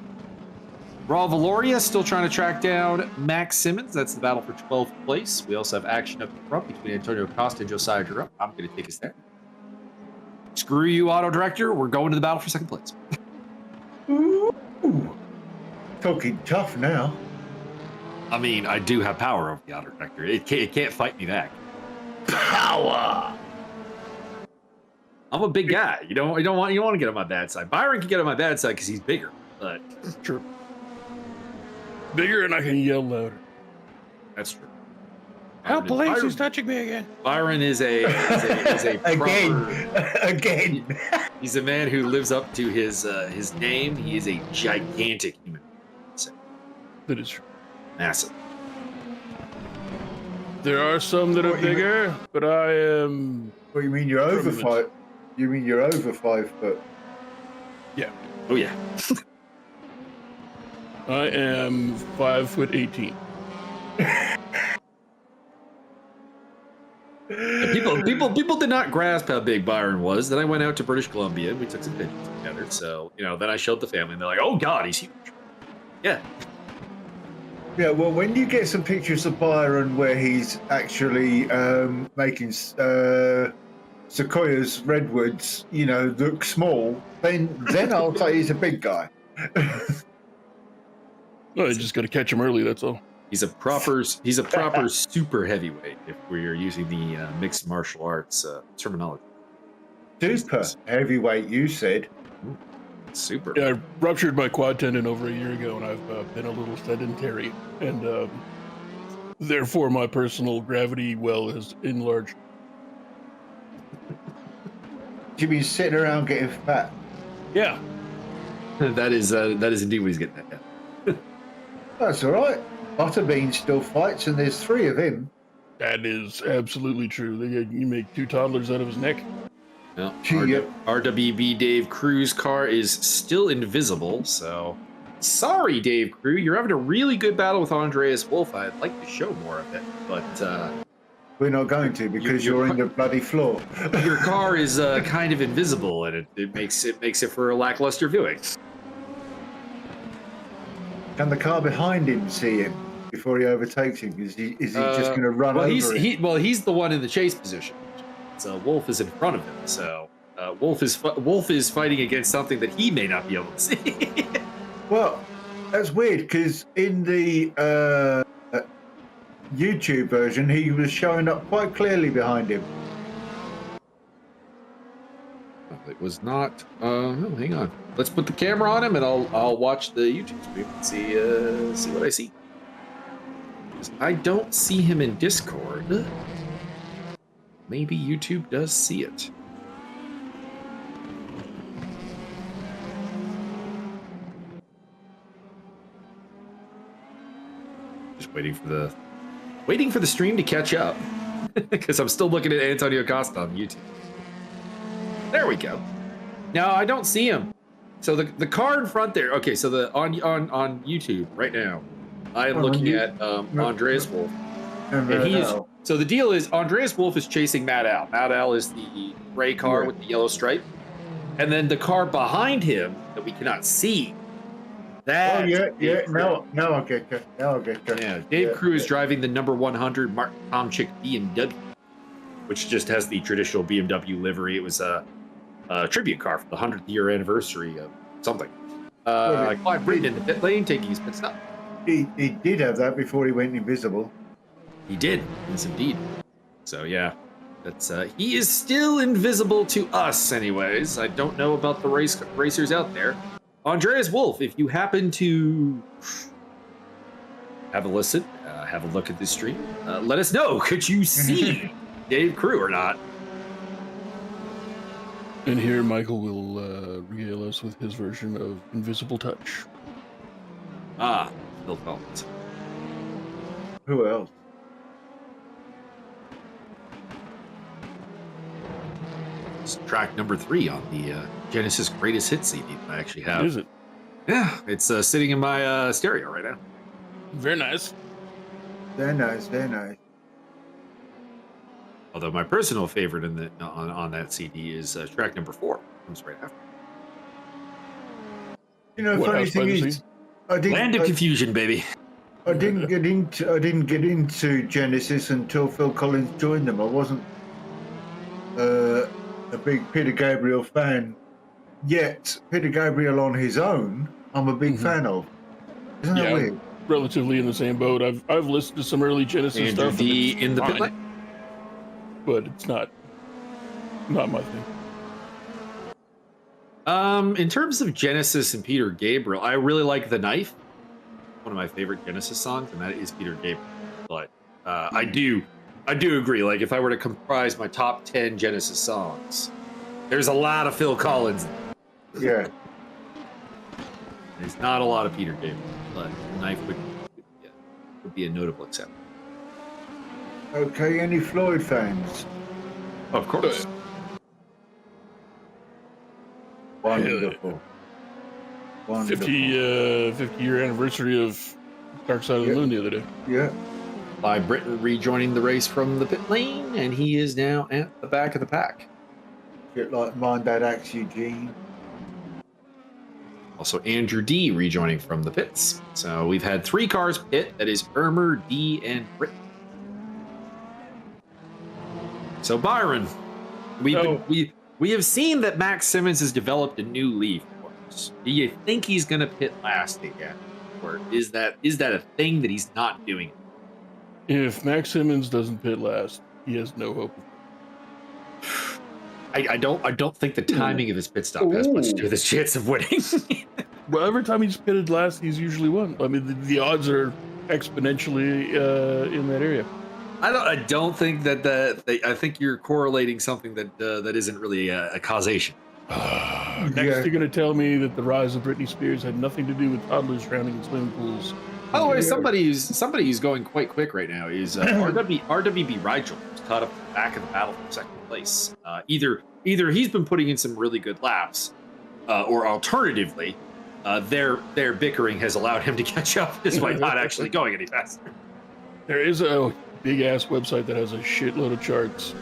Raul Valoria still trying to track down Max Simmons. That's the battle for 12th place. We also have action up front between Antonio Costa and Josiah Giroux. I'm going to take us there. Screw you, auto director. We're going to the battle for second place. Ooh. Talking tough now. I mean, I do have power over the auto director. It can't fight me back. Power. I'm a big guy. You don't want to get on my bad side. Byron can get on my bad side because he's bigger, but True. Bigger and I can yell louder. that's true. Help, police! He's touching me again. Byron is a proper, Again. He's a man who lives up to his name. He is a gigantic human. That is true. Massive. There are some that are bigger, but I am. What, you mean you're over 5? You mean you're over 5 foot? Yeah. Oh yeah. I am 5'18". People did not grasp how big Byron was. Then I went out to British Columbia and we took some pictures together. So, then I showed the family and they're like, "Oh God, he's huge." Yeah. Yeah, well, when you get some pictures of Byron where he's actually making sequoias, redwoods, look small, then I'll say he's a big guy. No, you just got to catch him early. That's all. He's a proper super heavyweight if we're using the mixed martial arts terminology. Super heavyweight, you said. Ooh, super. Yeah, I ruptured my quad tendon over a year ago, and I've been a little sedentary, and therefore my personal gravity well has enlarged. You mean sitting around getting fat? Yeah. That is indeed what he's getting at. Yeah. That's all right. Butterbean still fights, and there's 3 of him. That is absolutely true. You make 2 toddlers out of his neck. Well, RWB Dave Crew's car is still invisible, so sorry, Dave Crew. You're having a really good battle with Andreas Wolf. I'd like to show more of it, but we're not going to because you're in the bloody floor. Your car is kind of invisible, and it makes it for a lackluster viewing. Can the car behind him see him before he overtakes him? Is he just going to run over him? He's the one in the chase position. So Wolf is in front of him. So Wolf is fighting against something that he may not be able to see. Well, that's weird because in the YouTube version, he was showing up quite clearly behind him. It was not. No, hang on. Let's put the camera on him, and I'll watch the YouTube stream and see what I see. I don't see him in Discord. Maybe YouTube does see it. Just waiting for the stream to catch up because I'm still looking at Antonio Costa on YouTube. There we go. No, I don't see him. So the car in front there. Okay, so on YouTube right now, I am looking at Andreas Wolf, and he is. So the deal is Andreas Wolf is chasing Matt Al. Matt Al is the gray car with the yellow stripe, and then the car behind him that we cannot see. That. Oh yeah. Now I'll get you. Yeah, Dave Crew is driving the number 100 Martin Tomczyk BMW, which just has the traditional BMW livery. It was a tribute car for the 100th year anniversary of something. Clive Breen in the pit lane taking his pit stop. He did have that before he went invisible. He did, yes indeed. So yeah, that's he is still invisible to us, anyways. I don't know about the racers out there. Andreas Wolf, if you happen to have a listen, have a look at this stream, let us know. Could you see Dave Crew or not? And here Michael will regale us with his version of Invisible Touch. Ah, Phil Collins. Who else? It's track number 3 on the Genesis Greatest Hits CD that I actually have. Is it? Yeah, it's sitting in my stereo right now. Very nice. Very nice. Although my personal favorite on that CD is track number 4. Comes right after. Funny thing is, Land of Confusion, baby. I didn't get into Genesis until Phil Collins joined them. I wasn't a big Peter Gabriel fan. Yet Peter Gabriel on his own, I'm a big fan of. Isn't that weird? Relatively in the same boat. I've listened to some early Genesis stuff. In the pit lane. But it's not my thing. In terms of Genesis and Peter Gabriel, I really like The Knife. One of my favorite Genesis songs, and that is Peter Gabriel. But I do agree. Like, if I were to comprise my top 10 Genesis songs, there's a lot of Phil Collins. Yeah. There's not a lot of Peter Gabriel, but The Knife would would be a notable exception. Okay, any Floyd fans? Of course. Wonderful. 50-year anniversary of Dark Side of the Moon the other day. Yeah. By Britain rejoining the race from the pit lane, and he is now at the back of the pack. Bit like Mind That Axe Eugene. Also, Andrew D rejoining from the pits. So we've had 3 cars pit. That is Ermer, D, and Britain. So Byron, we have seen that Max Simmons has developed a new leaf. Do you think he's going to pit last again, or is that a thing that he's not doing? If Max Simmons doesn't pit last, he has no hope. I don't think the timing of his pit stop has much to do with his chance of winning. Well, every time he's pitted last, he's usually won. I mean, the odds are exponentially in that area. I don't think that I think you're correlating something that isn't really a causation. Next, you're going to tell me that the rise of Britney Spears had nothing to do with toddlers drowning in swimming pools. By the way, somebody who's going quite quick right now is RWB Rigel, who's caught up to the back of the battle for second place. Either he's been putting in some really good laps, or alternatively, their bickering has allowed him to catch up despite not actually going any faster. There is a big ass website that has a shitload of charts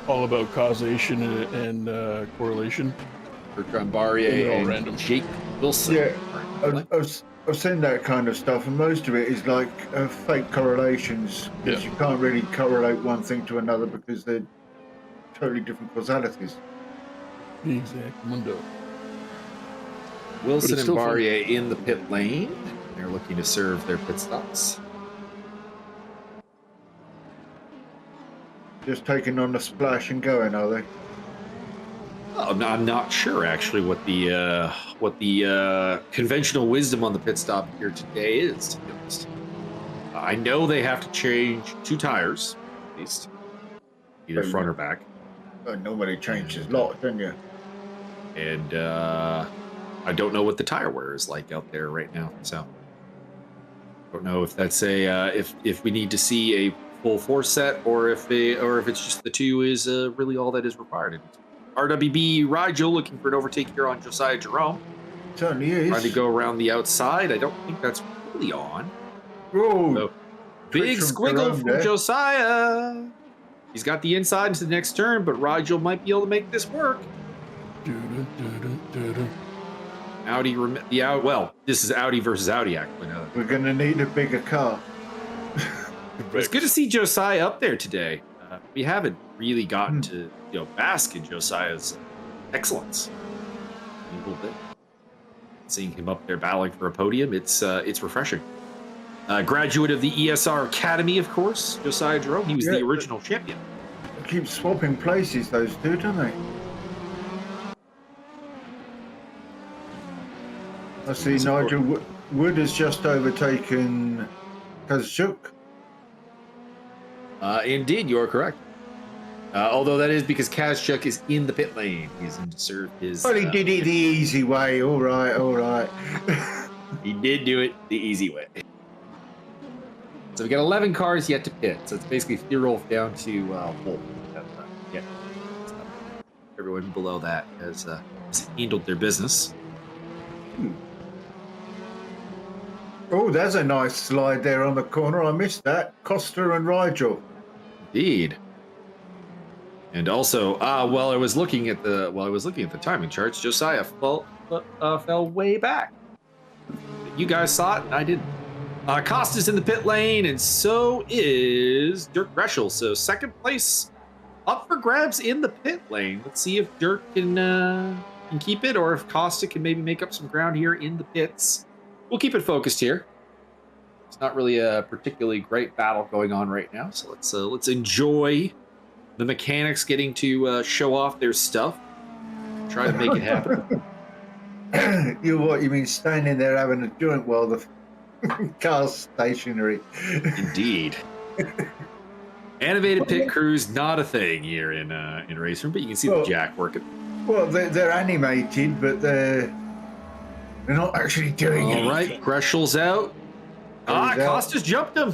all about causation and correlation. Bertrand Barrier and random. Jake Wilson. Yeah, I've seen that kind of stuff, and most of it is like fake correlations, because you can't really correlate one thing to another because they're totally different causalities. Exact mundo. Wilson and Barrier in the pit lane. They're looking to serve their pit stops. Just taking on the splash and going, are they? Oh, no, I'm not sure actually what the conventional wisdom on the pit stop here today is. To be honest, I know they have to change 2 tires, at least, either front or back. Nobody changes lot, don't you? And I don't know what the tire wear is like out there right now. So I don't know if that's if we need to see a full 4 set, or if it's just the 2 is really all that is required. RWB Rigel looking for an overtake here on Josiah Jerome. Certainly is. Trying to go around the outside. I don't think that's really on. Whoa. So, big squiggle from Josiah. He's got the inside into the next turn, but Rigel might be able to make this work. Audi, well, this is Audi versus Audi, actually. We're going to need a bigger car. It's good to see Josiah up there today. We haven't really gotten to bask in Josiah's excellence a little bit. Seeing him up there battling for a podium, it's refreshing. Graduate of the ESR Academy, of course, Josiah Jerome. He was the original champion. They keep swapping places, those two, don't they? I see Nigel Wood has just overtaken Kazchuk. Indeed, you are correct. Although that is because Kazchuk is in the pit lane. He's in to serve his... Well, he did it the easy way. All right. He did do it the easy way. So we got 11 cars yet to pit. So it's basically Thierolf down to Wolf. Everyone below that has handled their business. Oh, there's a nice slide there on the corner. I missed that. Costa and Rigel. Indeed. And also, while I was looking at the timing charts, Josiah fell way back. You guys saw it, and I didn't. Costa's in the pit lane, and so is Dirk Greschel. So second place up for grabs in the pit lane. Let's see if Dirk can keep it, or if Costa can maybe make up some ground here in the pits. We'll keep it focused here. It's not really a particularly great battle going on right now, so let's enjoy the mechanics getting to show off their stuff. Try to make it happen. You mean standing there having a joint while the car's stationary? Indeed. Animated pit crews, not a thing here in RaceRoom, but you can see the jack working. Well, they're animated, but they're not actually doing anything. All right, Greschel's out. Costa's jumped him.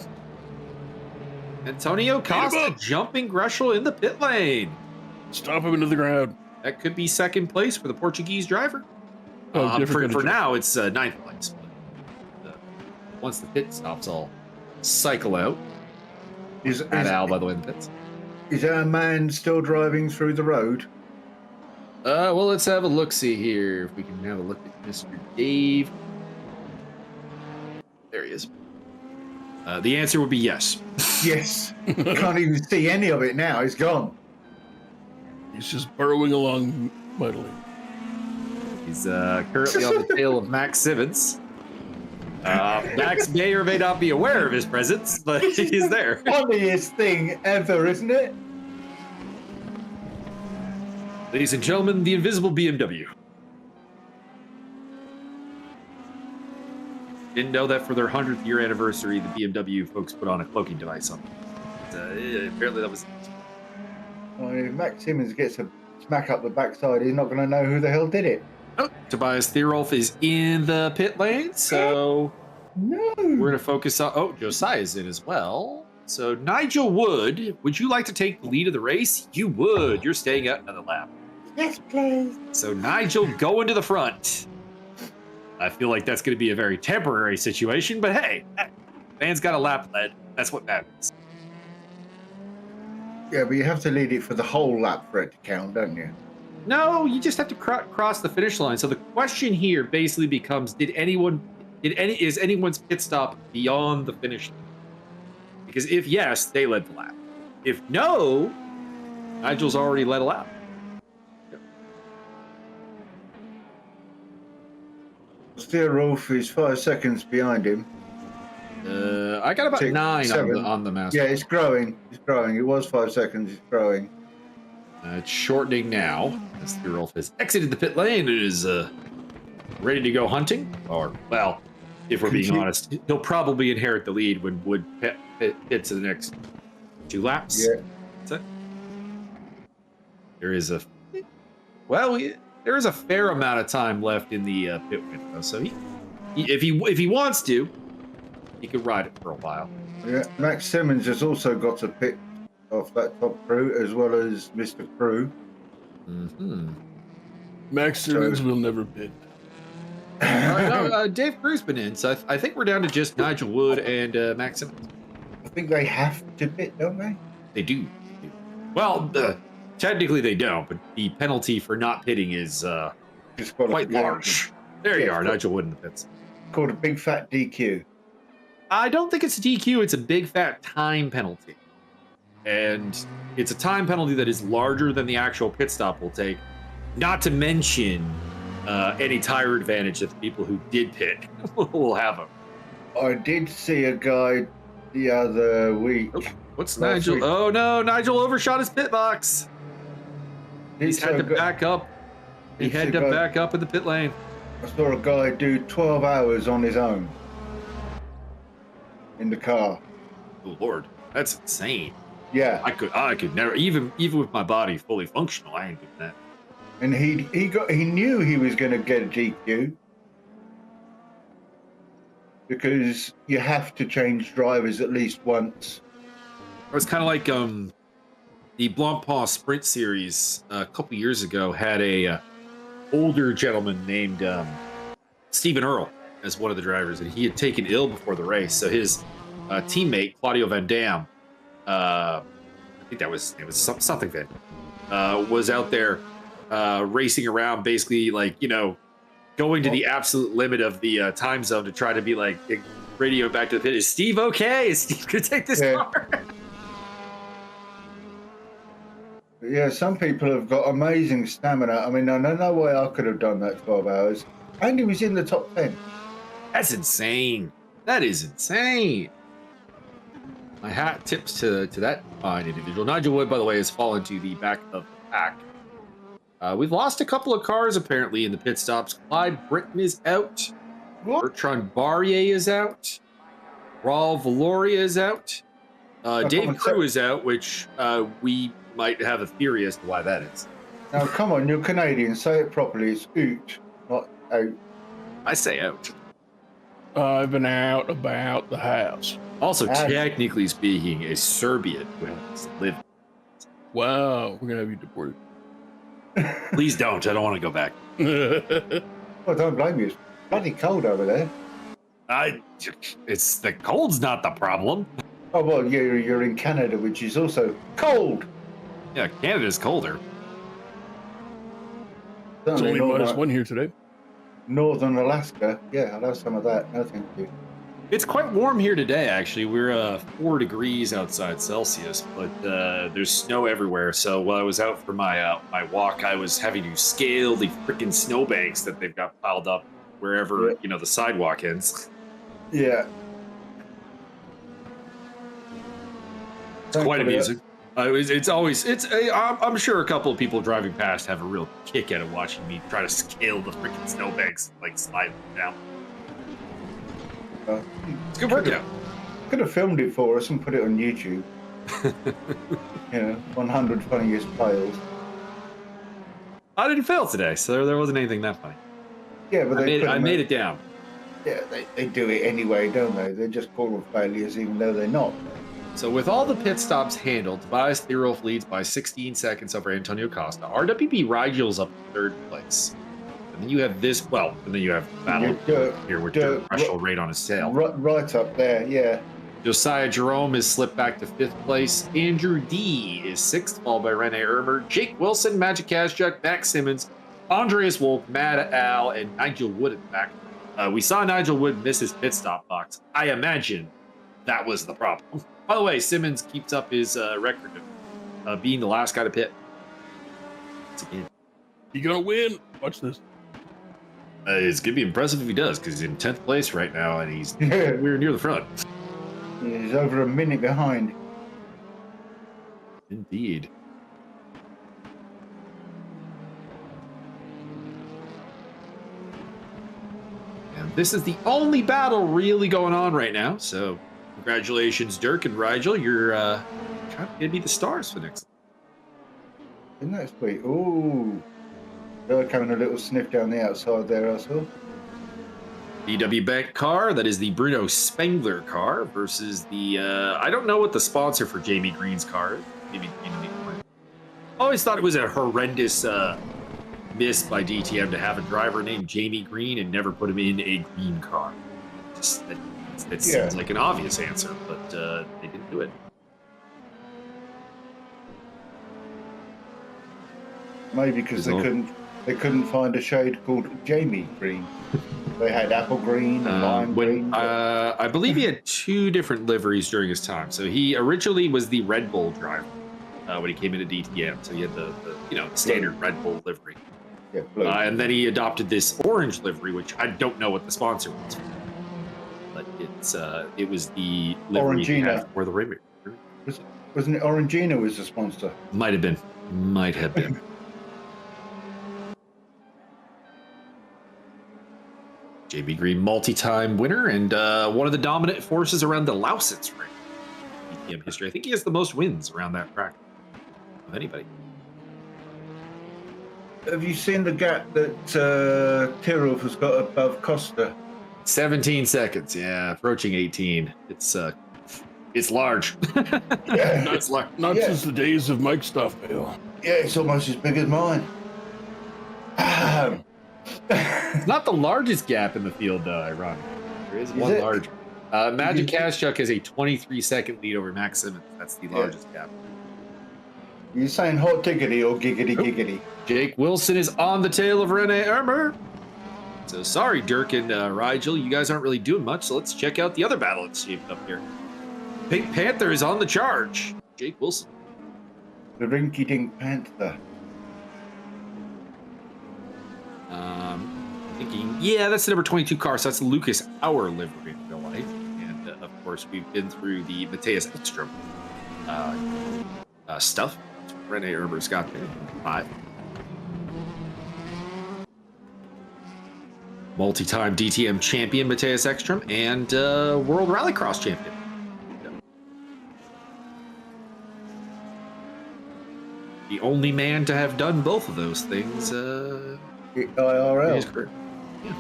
Antonio Costa jumping Greshel in the pit lane. Stomp him into the ground. That could be second place for the Portuguese driver. For now, it's ninth place. But, once the pit stops, I'll cycle out. Is Al, by the way, in the pits. Is our man still driving through the road? Well, let's have a look-see here. If we can have a look at Mr. Dave. There he is. The answer would be yes. Yes. Can't even see any of it now. It's gone. He's just burrowing along mightily. He's currently on the tail of Max Simmons. Max may or may not be aware of his presence, but he's there. Funniest thing ever, isn't it? Ladies and gentlemen, the invisible BMW. Didn't know that for their 100th year anniversary, the BMW folks put on a cloaking device on them. Apparently that was... Well, if Max Simmons gets a smack up the backside, he's not going to know who the hell did it. Oh, Tobias Thierolf is in the pit lane, so... No. We're going to focus on... Oh, Josiah's in as well. So, Nigel Wood, would you like to take the lead of the race? You would. You're staying out another lap. Yes, please. So, Nigel going to the front. I feel like that's going to be a very temporary situation, but hey, man's got a lap led. That's what matters. Yeah, but you have to lead it for the whole lap for it to count, don't you? No, you just have to cross the finish line. So the question here basically becomes: is anyone's pit stop beyond the finish line? Because if yes, they led the lap. If no, Nigel's already led a lap. Thierolf is 5 seconds behind him. I got about 9 on the master. Yeah, it's growing. It's growing. It was 5 seconds. It's growing. It's shortening now. As Thierolf has exited the pit lane and is ready to go hunting. Or, well, if we're being honest, he'll probably inherit the lead when Wood hits the next 2 laps. Yeah. That's it. There is a fair amount of time left in the pit window, so if he wants to, he could ride it for a while. Yeah, Max Simmons has also got a pit off that top crew, as well as Mr. Crew. Mm-hmm. Max Simmons will never pit. Dave Crew's been in, so I think we're down to just Nigel Wood and Max Simmons. I think they have to pit, don't they? They do. Well, technically they don't, but the penalty for not pitting is quite large. There you are, Nigel Wood in the pits. Called a big fat DQ. I don't think it's a DQ, it's a big fat time penalty. And it's a time penalty that is larger than the actual pit stop will take, not to mention any tire advantage that the people who did pit will have them. I did see a guy the other week. Oh, what's Nigel? Week. Oh no, Nigel overshot his pit box. He's had to back up. He had to back up in the pit lane. I saw a guy do 12 hours on his own in the car. Oh Lord, that's insane. Yeah, I could never, even with my body fully functional, I ain't doing that. And he knew he was going to get a DQ because you have to change drivers at least once. It was kind of like the Blancpain Sprint Series a couple years ago had a older gentleman named Stephen Earle as one of the drivers, and he had taken ill before the race. So his teammate Claudio Van Dam, I think it was something Van, was out there racing around, basically going to the absolute limit of the time zone to try to be like radio back to the pit. Is Steve okay? Is Steve gonna take this car? Yeah, some people have got amazing stamina. I mean, I don't know why I could have done that 12 hours. And he was in the top 10. That's insane. That is insane. My hat tips to that fine individual. Nigel Wood, by the way, has fallen to the back of the pack. We've lost a couple of cars, apparently, in the pit stops. Clyde Britton is out. What? Bertrand Barrier is out. Raul Valoria is out. Dave Crew is out, which we might have a theory as to why that is. Now, come on, you're Canadian. Say it properly. It's oot, not out. I say out. I've been out about the house. Also, technically speaking, a Serbian who has lived. Wow, we're gonna have you deported. Please don't. I don't want to go back. Well, don't blame you. It's bloody cold over there. It's the cold's not the problem. Oh, well, you're in Canada, which is also cold. Yeah, Canada's colder. It's only -1 here today. Northern Alaska. Yeah, I'll have some of that. No, thank you. It's quite warm here today, actually. We're 4 degrees outside Celsius, but there's snow everywhere. So while I was out for my my walk, I was having to scale the freaking snowbanks that they've got piled up wherever the sidewalk ends. Yeah. It's quite amusing. I'm sure a couple of people driving past have a real kick out of watching me try to scale the freaking snowbanks, like slide them down. It's good workout. Could have filmed it for us and put it on YouTube. 100 funniest fails. I didn't fail today, so there wasn't anything that funny. Yeah, but I made it down. Yeah, they do it anyway, don't they? They just call them failures even though they're not. So with all the pit stops handled, Tobias Thierolf leads by 16 seconds over Antonio Costa. RWB Rigel's up in 3rd place. And then you have and then you have battle here with Russell right on his tail. Right up there, yeah. Josiah Jerome is slipped back to 5th place. Andrew D is 6th, followed by Rene Ermer. Jake Wilson, Magic Kazchuk, Max Simmons, Andreas Wolf, Mad Al, and Nigel Wood in the back. We saw Nigel Wood miss his pit stop box. I imagine that was the problem. By the way, Simmons keeps up his record of being the last guy to pit. It's again. You gonna win? Watch this. It's gonna be impressive if he does, because he's in 10th place right now, and he's we're near the front. He's over a minute behind. Indeed. And this is the only battle really going on right now, so congratulations, Dirk and Rigel. You're trying to be the stars for next. Isn't that sweet? Ooh. They're having a little sniff down the outside there, I saw. VW Bank car, that is the Bruno Spengler car, versus the, I don't know what the sponsor for Jamie Green's car is. Maybe I always thought it was a horrendous miss by DTM to have a driver named Jamie Green and never put him in a green car. It seems like an obvious answer, but they didn't do it. Maybe because they couldn't find a shade called Jamie Green. They had apple green and lime green. I believe he had 2 different liveries during his time. So he originally was the Red Bull driver when he came into DTM. So he had the standard Red Bull livery. Yeah, blue. And then he adopted this orange livery, which I don't know what the sponsor was. But it was the livery he had for the Raymond. Wasn't it Orangina was the sponsor? Might have been. JB Green, multi-time winner and one of the dominant forces around the Lausitz ring in DTM history. I think he has the most wins around that track of anybody. Have you seen the gap that Tyrrell has got above Costa? 17 seconds, yeah, approaching 18. It's large. Yeah. It's large. Not since the days of Mike Stoffdale. Yeah, it's almost as big as mine. It's not the largest gap in the field, though, ironically. There is one larger. Magic Kazchuk has a 23-second lead over Max Simmons. That's the largest gap. You saying hot diggity or giggity giggity? Jake Wilson is on the tail of Rene Ermer. So sorry, Dirk and Rigel, you guys aren't really doing much, so let's check out the other battle that's shaped up here. Pink Panther is on the charge. Jake Wilson. The Rinky-Dink Panther. Thinking, yeah, that's the number 22 car, so that's Lucas Auer livery in real life. And of course, we've been through the Matthias Ekstrom stuff. That's what Rene Ermer's got there. 5. Multi-time DTM champion Matthias Ekstrom and World Rallycross champion. The only man to have done both of those things. IRL. In his career. Yeah.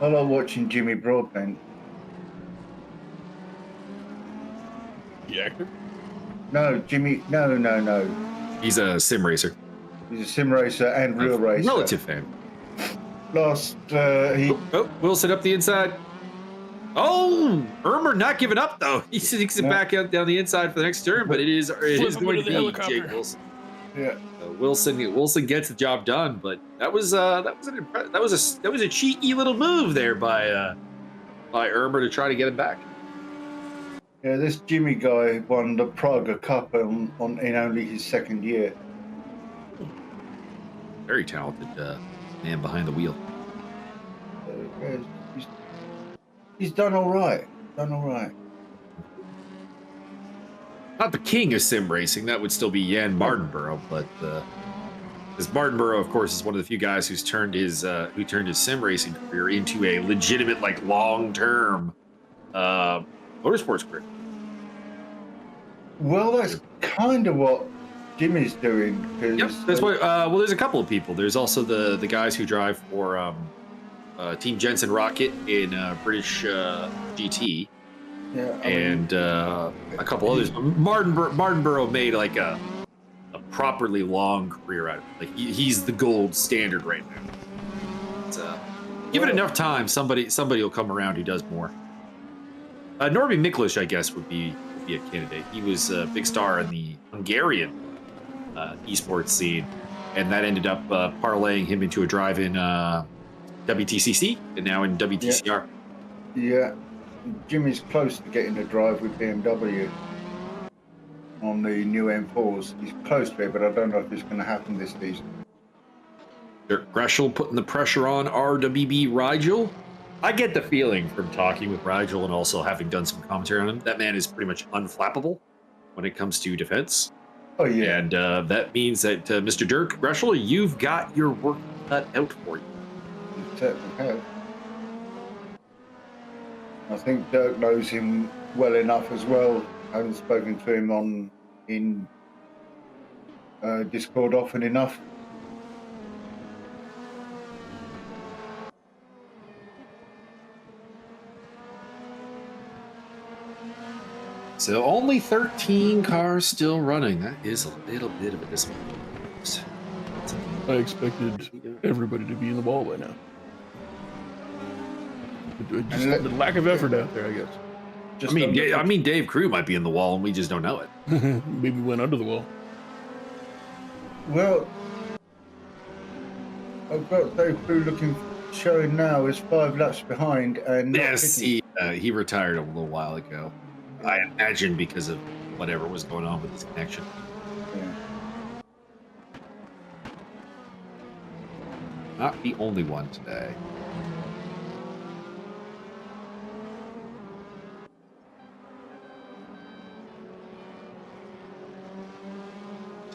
I like watching Jimmy Broadbent. The actor? No, Jimmy. No. He's a sim racer. He's a sim racer and real racer. Relative fan. Last, he. Oh, Wilson up the inside. Oh, Irmer not giving up though. He sneaks it back out down the inside for the next turn, but it is going to be Jake Wilson. Yeah. Wilson gets the job done, but that was a cheeky little move there by Irmer to try to get him back. Yeah, this Jimmy guy won the Praga Cup in only his second year. Very talented man behind the wheel. He's done all right. Not the king of sim racing. That would still be Jan Mardenborough, but because Mardenborough, of course, is one of the few guys who turned his sim racing career into a legitimate, like, long-term motorsports career. Well, that's kind of what Jimmy's doing. Yep, that's why. Well, there's a couple of people. There's also the guys who drive for Team Jensen Rocket in British GT. Yeah, and a couple others. Mardenborough made like a properly long career out of it. Like he's the gold standard right now. Give it enough time, somebody will come around who does more. Norby Miklish, I guess, would be a candidate. He was a big star in the Hungarian esports scene, and that ended up parlaying him into a drive in WTCC and now in WTCR. Yeah. Jimmy's close to getting a drive with BMW on the new M4s. He's close to it, but I don't know if it's going to happen this season. Dirk Greshel putting the pressure on RWB Rigel. I get the feeling from talking with Rigel and also having done some commentary on him, that man is pretty much unflappable when it comes to defense. Oh, yeah. And that means that, Mr. Dirk Greshel, you've got your work cut out for you. You certainly have. I think Dirk knows him well enough as well. I haven't spoken to him in Discord often enough. So only 13 cars still running. That is a little bit of a disappointment. I expected everybody to be in the ball by now. Just the lack of effort out there, I guess. I mean, Dave Crew might be in the wall, and we just don't know it. Maybe went under the wall. Well, I've got Dave Crew showing now is 5 laps behind, and yes, he retired a little while ago. I imagine because of whatever was going on with his connection. Yeah. Not the only one today.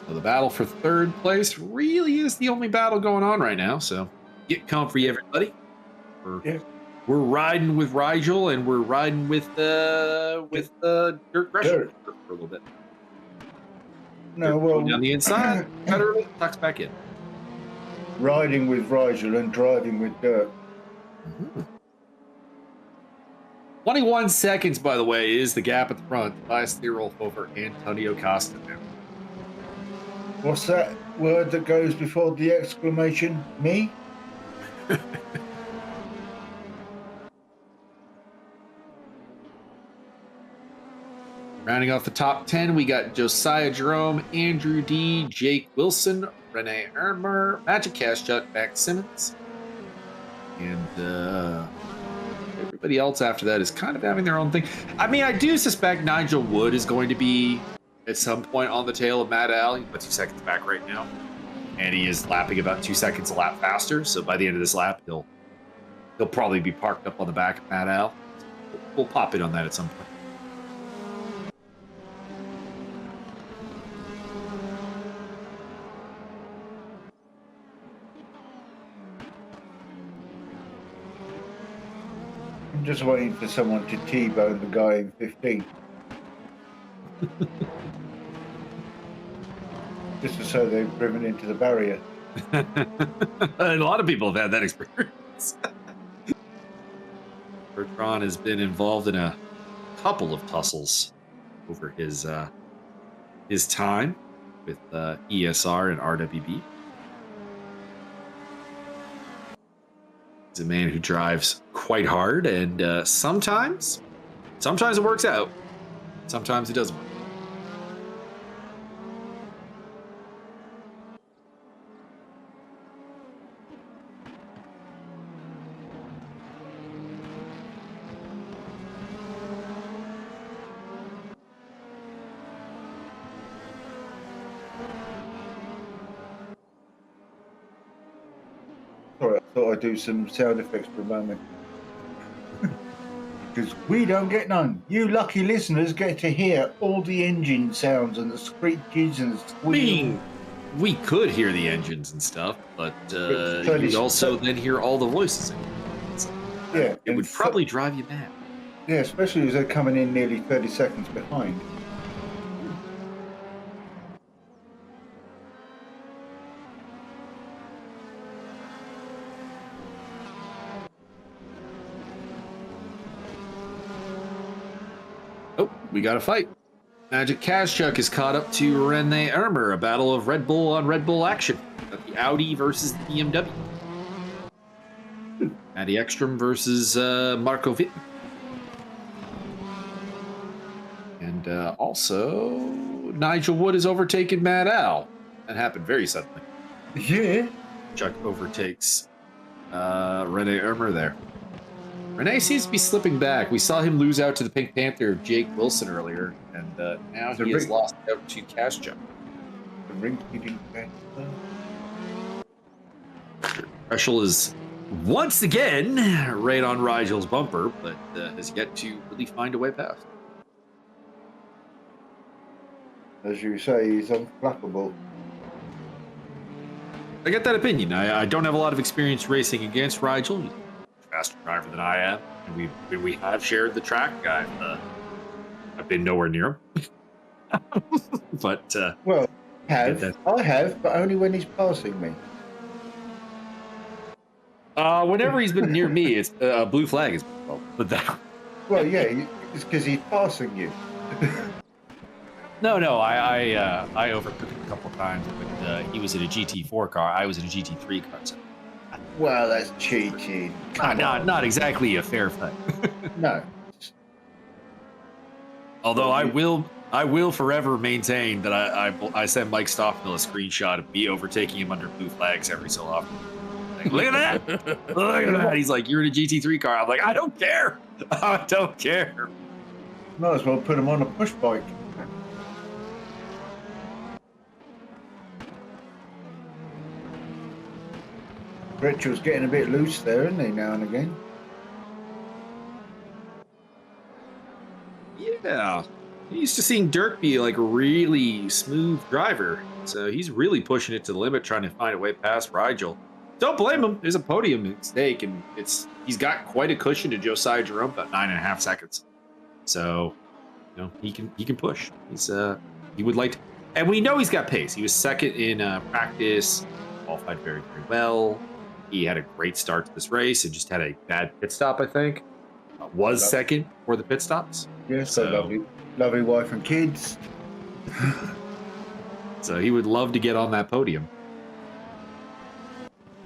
So the battle for third place really is the only battle going on right now. So get comfy, everybody. We're riding with Rigel and we're riding with Dirk Greshel for a little bit. No, well, down the inside, better tucks back in. Riding with Rigel and driving with Dirk. 21 seconds, by the way, is the gap at the front. Tobias Thierolf over Antonio Costa now. What's that word that goes before the exclamation? Me? Rounding off the top 10, we got Josiah Jerome, Andrew D, Jake Wilson, Renee Irmer, Magic Cash-Chuck, Max Simmons. And everybody else after that is kind of having their own thing. I mean, I do suspect Nigel Wood is going to be at some point on the tail of Matt Al. He's about 2 seconds back right now. And he is lapping about 2 seconds a lap faster. So by the end of this lap, he'll probably be parked up on the back of Matt Al. We'll pop in on that at some point. I'm just waiting for someone to T-bone the guy in 15. Just to say they've driven into the barrier. A lot of people have had that experience. Bertrand has been involved in a couple of tussles over his time with ESR and RWB. He's a man who drives quite hard, and sometimes it works out. Sometimes it doesn't work. Sorry, I thought I'd do some sound effects for a moment. Because we don't get none. You lucky listeners get to hear all the engine sounds and the screeches and the squeals. We could hear the engines and stuff, but you'd also then hear all the voices. Yeah, it would probably drive you mad. Yeah, especially as they're coming in nearly 30 seconds behind. Oh, we got a fight. Magic Kazchuk is caught up to Rene Ermer, a battle of Red Bull on Red Bull action. Got the Audi versus the BMW. Matty Ekstrom versus Marco Witt. And also, Nigel Wood has overtaken Mad Al. That happened very suddenly. Yeah. Chuck overtakes Rene Ermer there. Rene seems to be slipping back. We saw him lose out to the Pink Panther of Jake Wilson earlier, and now he has lost out to Kazchuk. The ring-keeping Reschel is once again right on Rigel's bumper, but has yet to really find a way past. As you say, he's unflappable. I get that opinion. I don't have a lot of experience racing against Rigel. He's a faster driver than I am, and we have shared the track. I've been nowhere near him. But well, I have, but only when he's passing me. Whenever he's been near me, it's a blue flag is but that. Well, yeah, it's because he's passing you. No, I overtook him a couple of times, but he was in a GT4 car. I was in a GT3 car. So. Well, that's cheating. Not exactly a fair fight. No. Although I will forever maintain that I send Mike Stockmill a screenshot of me overtaking him under blue flags every so often. Like, look at that! Look at that! He's like, you're in a GT3 car. I'm like, I don't care. I don't care. Might as well put him on a push bike. Richard's getting a bit loose there, isn't he, now and again? Yeah. He used to seeing Dirk be like a really smooth driver. So he's really pushing it to the limit, trying to find a way past Rigel. Don't blame him. There's a podium at stake, and he's got quite a cushion to Josiah Jerome, about 9.5 seconds. So, he can push. He would like to, and we know he's got pace. He was second in practice, qualified very, very well. He had a great start to this race and just had a bad pit stop, I think. Was second for the pit stops. Yes, so lovely wife and kids. So he would love to get on that podium.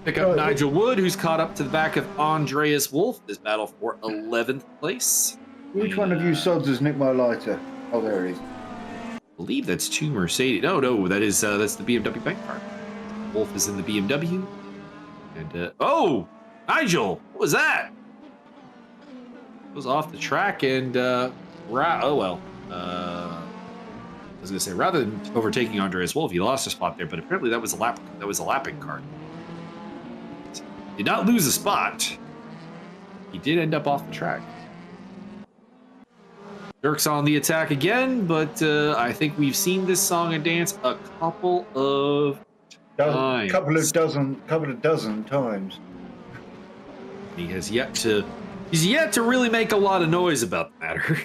Pick up Nigel Wood, who's caught up to the back of Andreas Wolf. This battle for 11th place. Which one of you sods has nicked my lighter? Oh, there he is. I believe that's two Mercedes. No, that's the BMW bank car. Wolf is in the BMW. And Nigel, what was that? It was off the track, and I was gonna say, rather than overtaking Andreas Wolf, he lost a spot there, but apparently that was a lapping car. Did not lose a spot. He did end up off the track. Dirk's on the attack again, but I think we've seen this song and dance a couple of times. Couple of dozen times. He's yet to really make a lot of noise about the matter.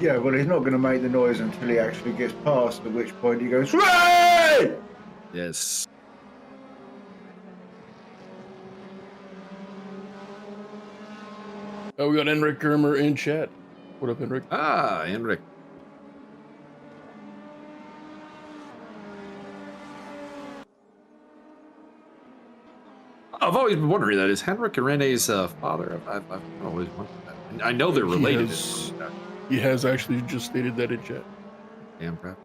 Yeah, well, he's not going to make the noise until he actually gets past, at which point he goes, "Ray!" Yes. We got Enric Germer in chat. What up, Enric? Ah, Henrik. I've always been wondering that. Is Henrik and Rene's father? I've always wondered that. And I know they're related. He has actually just stated that in chat. Damn proud.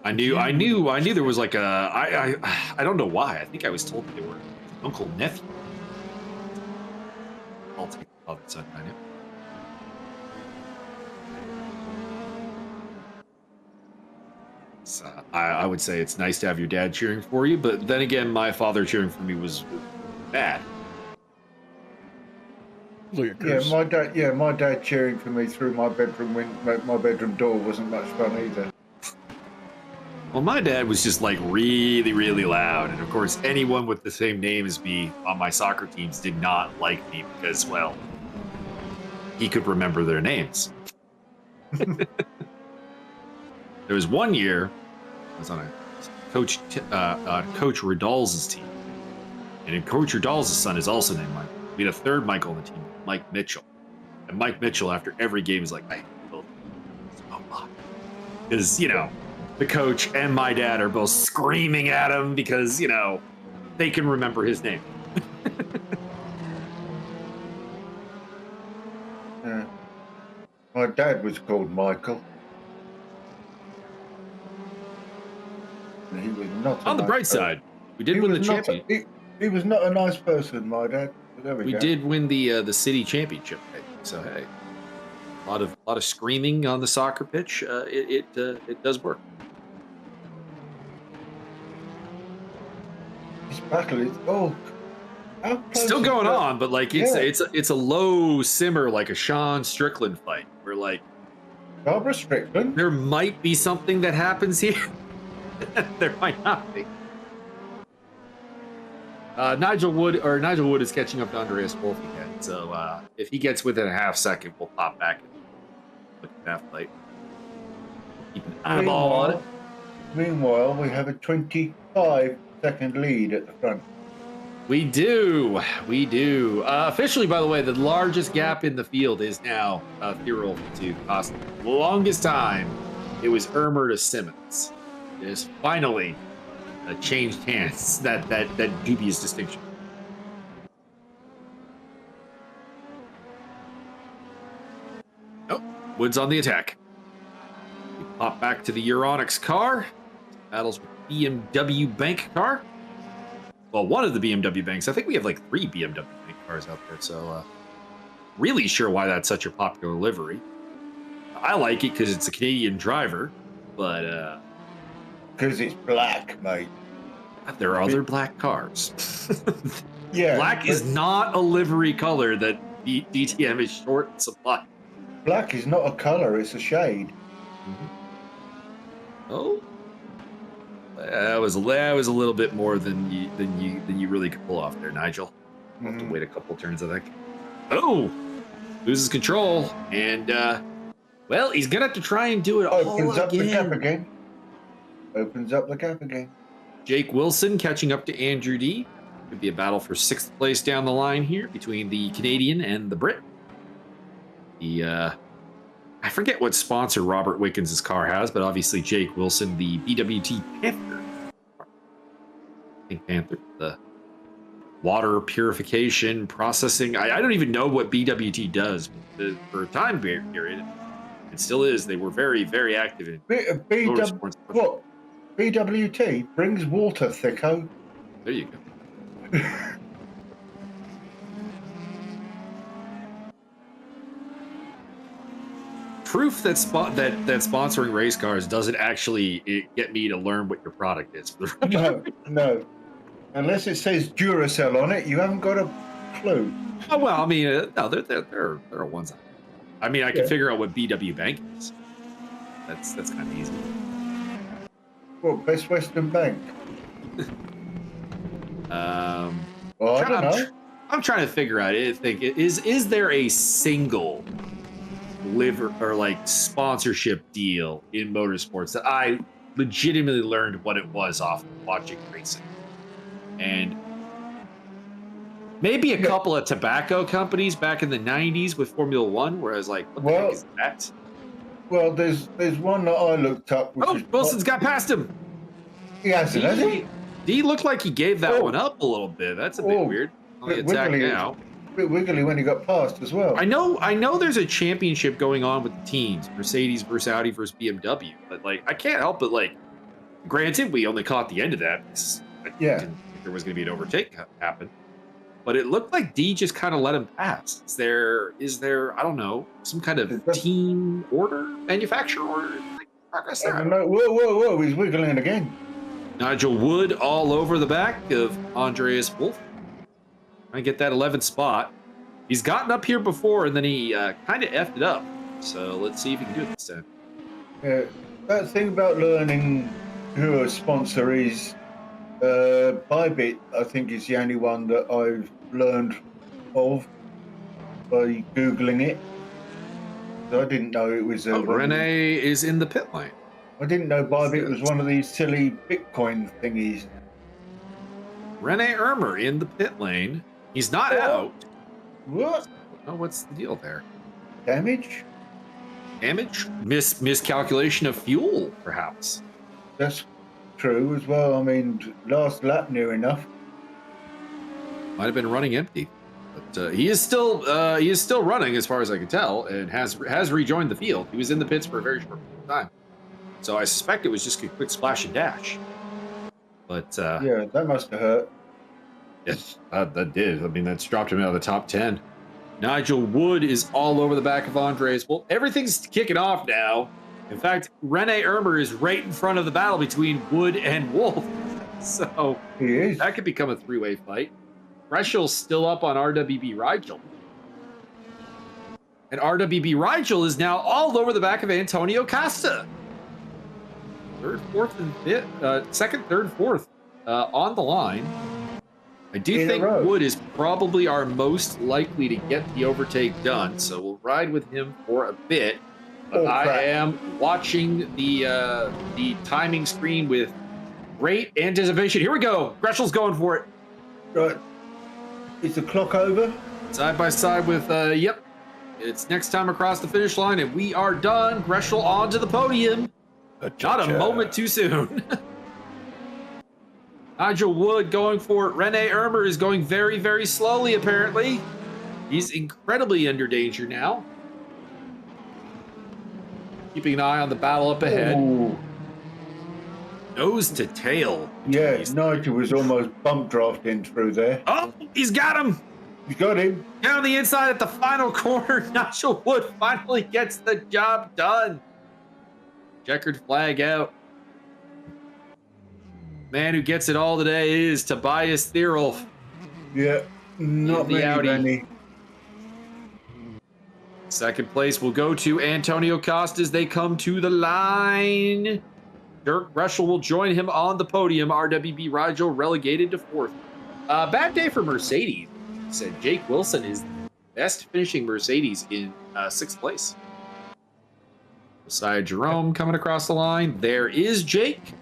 I knew there was like I don't know why. I think I was told that they were uncle nephew. I'll take the father side. I know. So, I would say it's nice to have your dad cheering for you, but then again, my father cheering for me was bad. My dad cheering for me through my bedroom door wasn't much fun either. Well, my dad was just like really, really loud, and of course, anyone with the same name as me on my soccer teams did not like me because, well, he could remember their names. There was one year I was on a Coach Radal's team, and Coach Radal's son is also named Michael. We had a third Michael on the team, Mike Mitchell, and Mike Mitchell after every game is like, "I hate both so much," because the coach and my dad are both screaming at him because they can remember his name. Yeah. My dad was called Michael. He was not. On the bright side, we did win the championship. He was not a nice person, my dad. But there we go. Did win the city championship. So hey, a lot of screaming on the soccer pitch. It does work. This battle is still going on, but like it's a low simmer, like a Sean Strickland fight. We're like, Barbara Strickland. There might be something that happens here. There might not be. Nigel Wood is catching up to Andreas Wolf again. So if he gets within a half second, we'll pop back and look at that fight. Keep an eyeball on it. Meanwhile, we have a 25-second lead at the front. We do. Officially, by the way, the largest gap in the field is now Thirol to Costa. The longest time, it was Ermer to Simmons. It has finally changed hands, that dubious distinction. Oh, Wood's on the attack. We pop back to the Euronics car. Battles with BMW Bank car. Well, one of the BMW Banks. I think we have like 3 BMW Bank cars out there, so really sure why that's such a popular livery. I like it because it's a Canadian driver, but because it's black, mate. There are other black cars. Yeah, black is not a livery color that DTM is short in supply. Black is not a color; it's a shade. Mm-hmm. Oh, that was a little bit more than you really could pull off there, Nigel. We'll have to wait a couple turns, I think. Oh, loses control, and well, he's gonna have to try and do it all again. Opens up the gap again. Opens up the gap again. Jake Wilson catching up to Andrew D. Could be a battle for 6th place down the line here between the Canadian and the Brit. I forget what sponsor Robert Wickens' car has, but obviously Jake Wilson, the BWT Panther. Pink Panther, the water purification processing. I don't even know what BWT does for a time period. It still is. They were very, very active in motorsports. What? BWT brings water, thicko. There you go. Proof that sponsoring race cars doesn't actually get me to learn what your product is. No. Unless it says Duracell on it, you haven't got a clue. Oh well, I mean, no, there are ones. I mean, I can figure out what BW Bank is. That's kind of easy. Well, Best Western Bank. Well, I don't know. I'm trying to figure out. Is there a single liver or like sponsorship deal in motorsports that I legitimately learned what it was off of watching racing? And Maybe a couple of tobacco companies back in the 90s with Formula One, where I was like, what the heck is that? Well, there's one that I looked up. Which Wilson's got past him. He hasn't, has he? He looked like he gave that one up a little bit. That's a bit weird. Only attack now. A bit wiggly when he got past as well. I know there's a championship going on with the teams, Mercedes versus Audi versus BMW, but like I can't help but like, granted, we only caught the end of that. I didn't think there was going to be an overtake happen, but it looked like D just kind of let him pass. Is there I don't know, some kind of team order, manufacturer order? Like, progress there? I don't know. Whoa, he's wiggling again. Nigel Wood all over the back of Andreas Wolf. Trying to get that 11th spot. He's gotten up here before, and then he kind of effed it up. So let's see if he can do it this time. Yeah, that thing about learning who a sponsor is, Bybit, I think, is the only one that I've learned of by Googling it. So I didn't know it was... Renee is in the pit lane. I didn't know Bybit was one of these silly Bitcoin thingies. Rene Ermer in the pit lane. He's not out. What? Oh, what's the deal there? Damage? Miscalculation of fuel, perhaps. That's true as well. I mean, last lap near enough. Might have been running empty, but he is still running as far as I can tell, and has rejoined the field. He was in the pits for a very short time, so I suspect it was just a quick splash and dash. But yeah, that must have hurt. Yes, that did. I mean, that's dropped him out of the top 10. Nigel Wood is all over the back of Andres. Well, everything's kicking off now. In fact, Rene Ermer is right in front of the battle between Wood and Wolf. So that could become a three-way fight. Reschel's still up on RWB Rigel. And RWB Rigel is now all over the back of Antonio Costa. Third, fourth, and fifth. Second, third, fourth on the line. I do think Wood is probably our most likely to get the overtake done, so we'll ride with him for a bit. But I am watching the timing screen with great anticipation. Here we go. Greshel's going for it. Right. Is the clock over? Side by side with, yep. It's next time across the finish line, and we are done. Greschel onto the podium. Not a moment too soon. Nigel Wood going for it. Rene Ermer is going very, very slowly, apparently. He's incredibly under danger now. Keeping an eye on the battle up ahead. Ooh. Nose to tail. Yeah, Nigel was almost bump drafting through there. Oh, he's got him. He's got him. Down the inside at the final corner. Nigel Wood finally gets the job done. Checkered flag out. Man who gets it all today is Tobias Thierolf. Yeah, not many. Second place will go to Antonio Costa as they come to the line. Dirk Reschel will join him on the podium. RWB Rigel relegated to fourth. Bad day for Mercedes. Said Jake Wilson is the best finishing Mercedes in sixth place. Josiah Jerome coming across the line. There is Jake,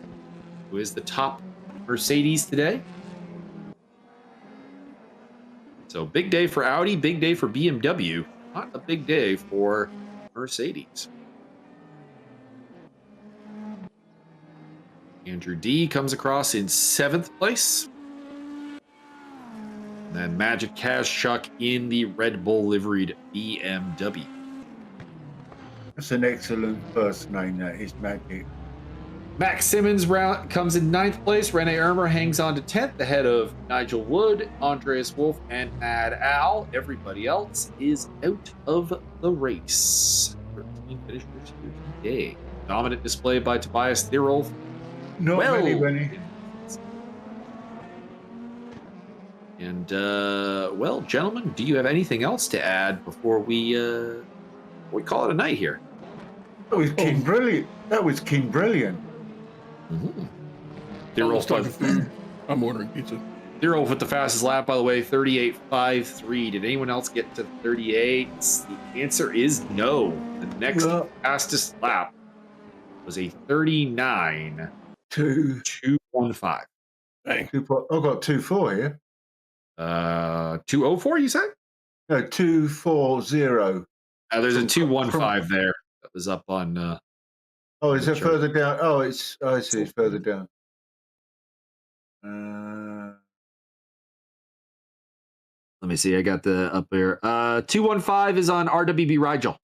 who is the top Mercedes today. So big day for Audi, big day for BMW. Not a big day for Mercedes. Andrew D comes across in seventh place. And then Magic Cash Chuck in the Red Bull liveried BMW. That's an excellent first name, that is Magic. Max Simmons comes in ninth place. Rene Ermer hangs on to 10th ahead of Nigel Wood, Andreas Wolf, and Mad Al. Everybody else is out of the race. 13 finishers here today. Dominant display by Tobias Thierolf. Not many. And, well, gentlemen, do you have anything else to add before we call it a night here? That was King Brilliant. That was King Brilliant. Mm-hmm. I'm ordering pizza. Thierolf with the fastest lap, by the way, 38.53. Did anyone else get to 38? The answer is no. The next fastest lap was a 39.215. Dang. I've got 2.4 here. 204, you said? No, 240. There's a 215 there. That was up on. Oh, is it Sure. further down? Oh, I see. It's further down. Let me see. I got the up there. 215 is on RWB Rigel.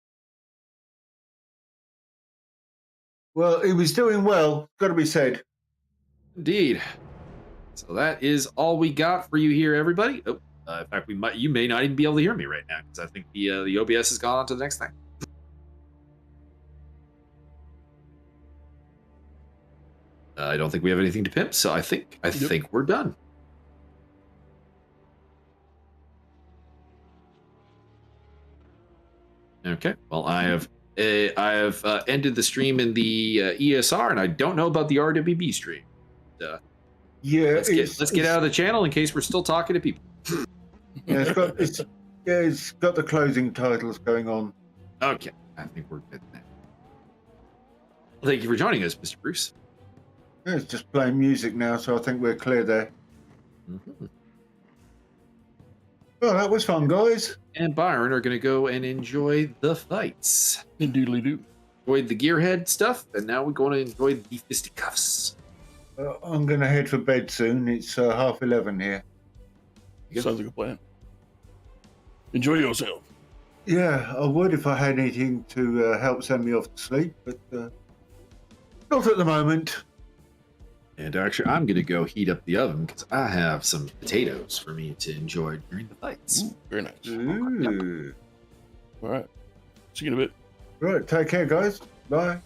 Well, he was doing well. Got to be said. Indeed. So that is all we got for you here, everybody. Oh, in fact, you may not even be able to hear me right now because I think the OBS has gone on to the next thing. I don't think we have anything to pimp, so I think we're done. Okay. Well, I have ended the stream in the ESR, and I don't know about the RWB stream. Yeah, let's get out of the channel in case we're still talking to people. Yeah, it's got the closing titles going on. Okay, I think we're good then. Well, thank you for joining us, Mr. Bruce. Yeah, it's just playing music now, so I think we're clear there. Mm-hmm. Well, that was fun, guys. And Byron are going to go and enjoy the fights. Indeedly do. Enjoyed the gearhead stuff, and now we're going to enjoy the fisticuffs. I'm going to head for bed soon. It's 11:30 here. Sounds like a plan. Enjoy yourself. Yeah, I would if I had anything to help send me off to sleep, but not at the moment. And actually, I'm going to go heat up the oven because I have some potatoes for me to enjoy during the fights. Ooh, very nice. Ooh. All right. See you in a bit. Right, take care, guys. Bye.